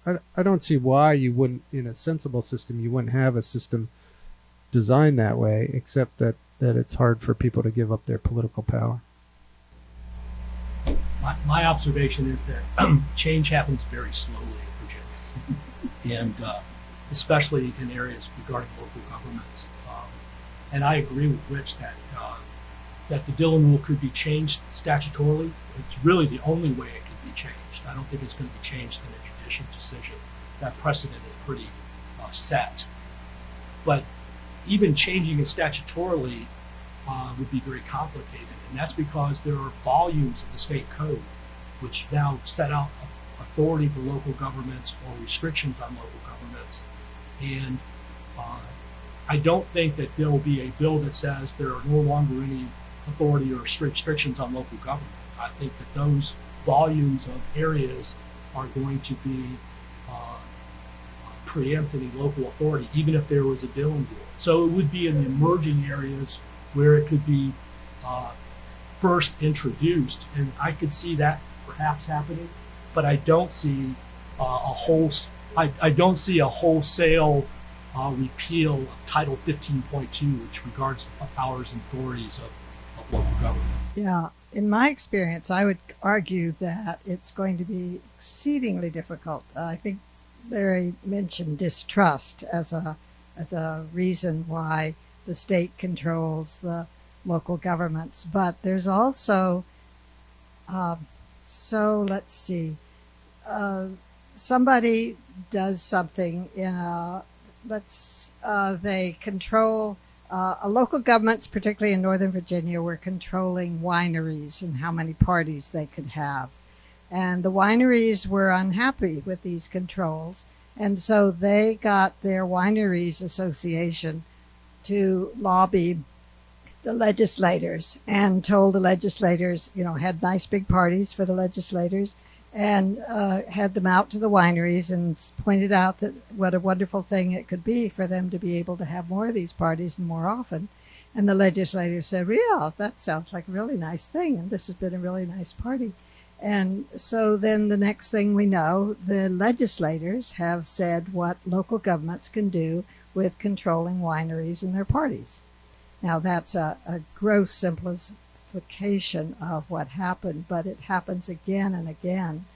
I don't see why you wouldn't, in a sensible system, you wouldn't have a system designed that way, except that it's hard for people to give up their political power. My observation is that change happens very slowly in Virginia, and especially in areas regarding local governments. And I agree with Rich that the Dillon Rule could be changed statutorily. It's really the only way it could be changed. I don't think it's going to be changed in a judicial decision. That precedent is pretty set. But even changing it statutorily would be very complicated, and that's because there are volumes of the state code which now set out authority for local governments or restrictions on local governments. And I don't think that there will be a bill that says there are no longer any authority or restrictions on local government. I think that those volumes of areas are going to be preempt any local authority, even if there was a Dillon Rule. So it would be in the emerging areas where it could be first introduced, and I could see that perhaps happening, but I don't see I don't see a wholesale repeal of Title 15.2, which regards the powers and authorities of local government. Yeah, in my experience, I would argue that it's going to be exceedingly difficult. I think Larry mentioned distrust as a reason why the state controls the local governments, but there's also so let's see, somebody does something in they control local governments, particularly in Northern Virginia, were controlling wineries and how many parties they could have. And the wineries were unhappy with these controls, and so they got their wineries association to lobby the legislators and told the legislators, had nice big parties for the legislators, and had them out to the wineries and pointed out that what a wonderful thing it could be for them to be able to have more of these parties and more often. And the legislators said, yeah, that sounds like a really nice thing, and this has been a really nice party. And so then the next thing we know, the legislators have said what local governments can do with controlling wineries and their parties. Now that's a gross simplification of what happened, but it happens again and again.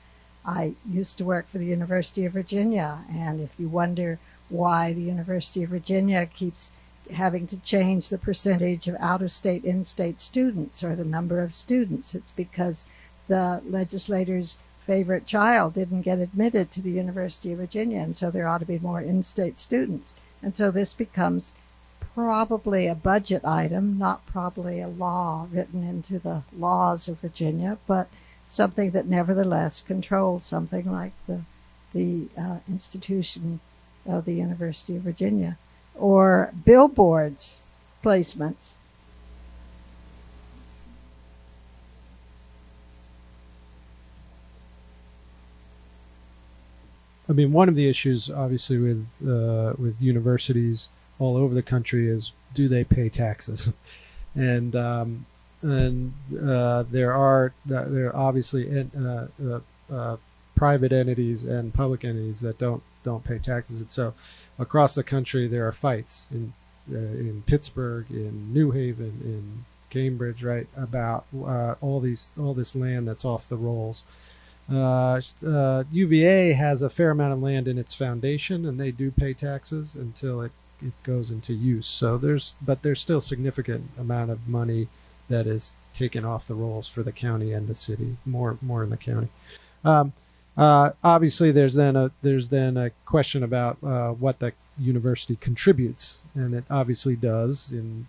I used to work for the University of Virginia, and if you wonder why the University of Virginia keeps having to change the percentage of out-of-state, in-state students or the number of students, it's because the legislator's favorite child didn't get admitted to the University of Virginia, and so there ought to be more in-state students. And so this becomes probably a budget item, not probably a law written into the laws of Virginia, but something that nevertheless controls something like the institution of the University of Virginia. Or billboards placements. I mean, one of the issues, obviously, with universities all over the country is, do they pay taxes? And there are obviously private entities and public entities that don't pay taxes, and so across the country there are fights in Pittsburgh, in New Haven, in Cambridge, right, about all this land that's off the rolls. UVA has a fair amount of land in its foundation, and they do pay taxes until it goes into use. So there's still significant amount of money that is taken off the rolls for the county and the city, more in the county. Obviously, there's then a question about what the university contributes, and it obviously does in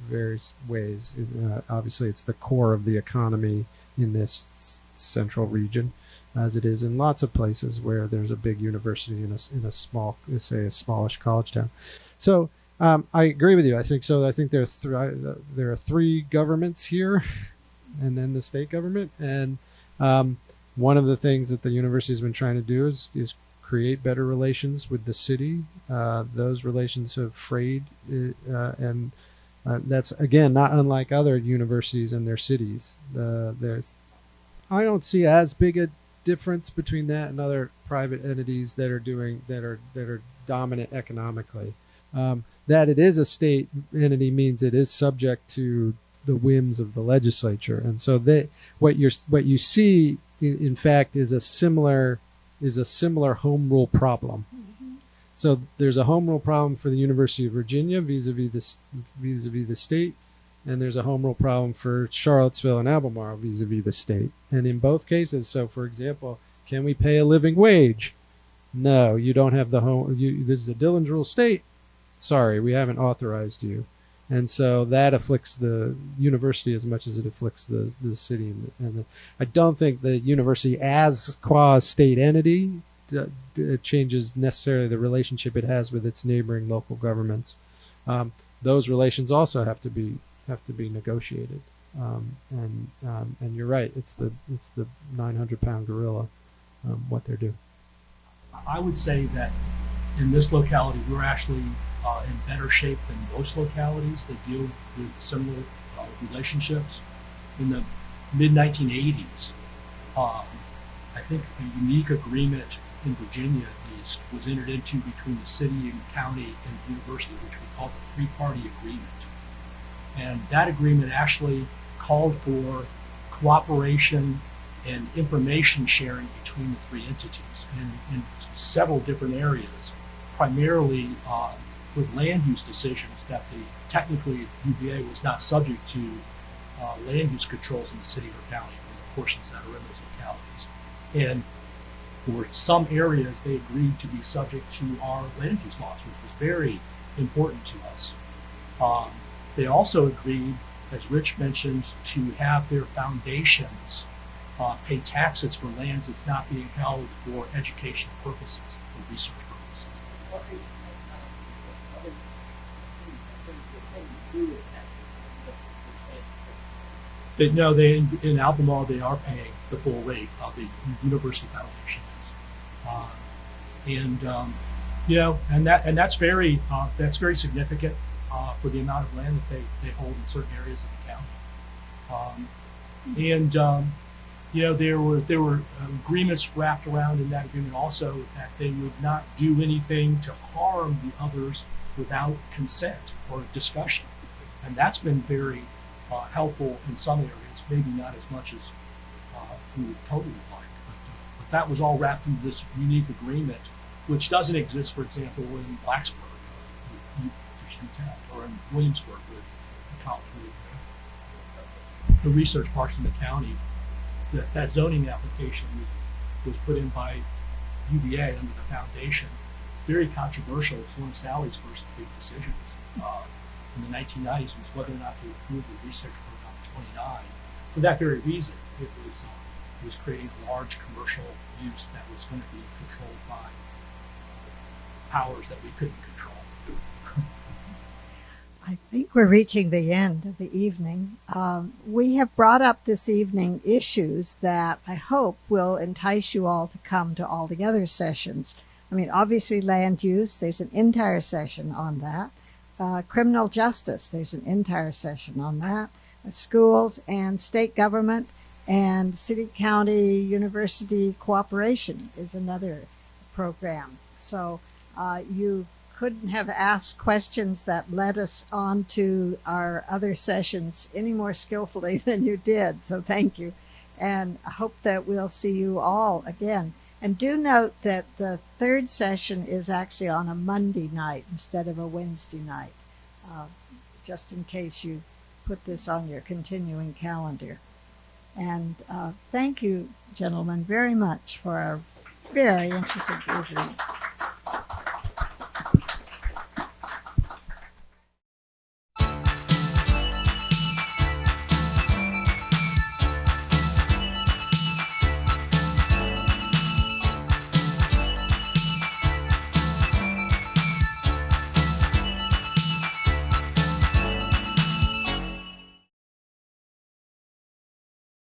various ways. Obviously, it's the core of the economy in this central region, as it is in lots of places where there's a big university in a small, say, a smallish college town. So I agree with you. I think so. I think there are three governments here, and then the state government. And one of the things that the university has been trying to do is create better relations with the city. Those relations have frayed, and that's again not unlike other universities and their cities. I don't see as big a difference between that and other private entities that are dominant economically. That it is a state entity means it is subject to the whims of the legislature, and so what you see in fact is a similar home rule problem. Mm-hmm. So there's a home rule problem for the University of Virginia vis-a-vis the state, and there's a home rule problem for Charlottesville and Albemarle vis-a-vis the state. And in both cases, so for example, can we pay a living wage? No, you don't have the this is a Dillon Rule state. Sorry, we haven't authorized you. And so that afflicts the university as much as it afflicts the city. I don't think the university as qua state entity changes necessarily the relationship it has with its neighboring local governments. Those relations also have to be negotiated. And you're right. It's the 900-pound gorilla. What they're doing. I would say that in this locality, we're actually in better shape than most localities that deal with similar relationships. In the mid-1980s, I think a unique agreement in Virginia was entered into between the city and county and the university, which we call the three-party agreement. And that agreement actually called for cooperation and information sharing between the three entities in several different areas, primarily with land use decisions that technically UVA was not subject to land use controls in the city or county, or the portions that are in those localities. And for some areas, they agreed to be subject to our land use laws, which was very important to us. They also agreed, as Rich mentioned, to have their foundations pay taxes for lands that's not being held for educational purposes, for research purposes. No, they in Albemarle they are paying the full rate of the University Foundation is, and that's very significant for the amount of land that they hold in certain areas of the county. There were agreements wrapped around in that agreement also that they would not do anything to harm the others without consent or discussion, and that's been very helpful in some areas, maybe not as much as we would totally like, but that was all wrapped into this unique agreement, which doesn't exist, for example, in Blacksburg, or in Williamsburg with the research parks in the county. That zoning application was put in by UVA under the foundation. Very controversial. It was one of Sally's first big decisions in the 1990s was whether or not to approve the research program 29. For that very reason, it was creating a large commercial use that was going to be controlled by powers that we couldn't control. I think we're reaching the end of the evening. We have brought up this evening issues that I hope will entice you all to come to all the other sessions. I mean, obviously land use, there's an entire session on that. Criminal justice, there's an entire session on that. Schools and state government and city-county university cooperation is another program. So you couldn't have asked questions that led us on to our other sessions any more skillfully than you did. So thank you. And I hope that we'll see you all again. And do note that the third session is actually on a Monday night instead of a Wednesday night, just in case you put this on your continuing calendar. And thank you, gentlemen, very much for our very interesting evening.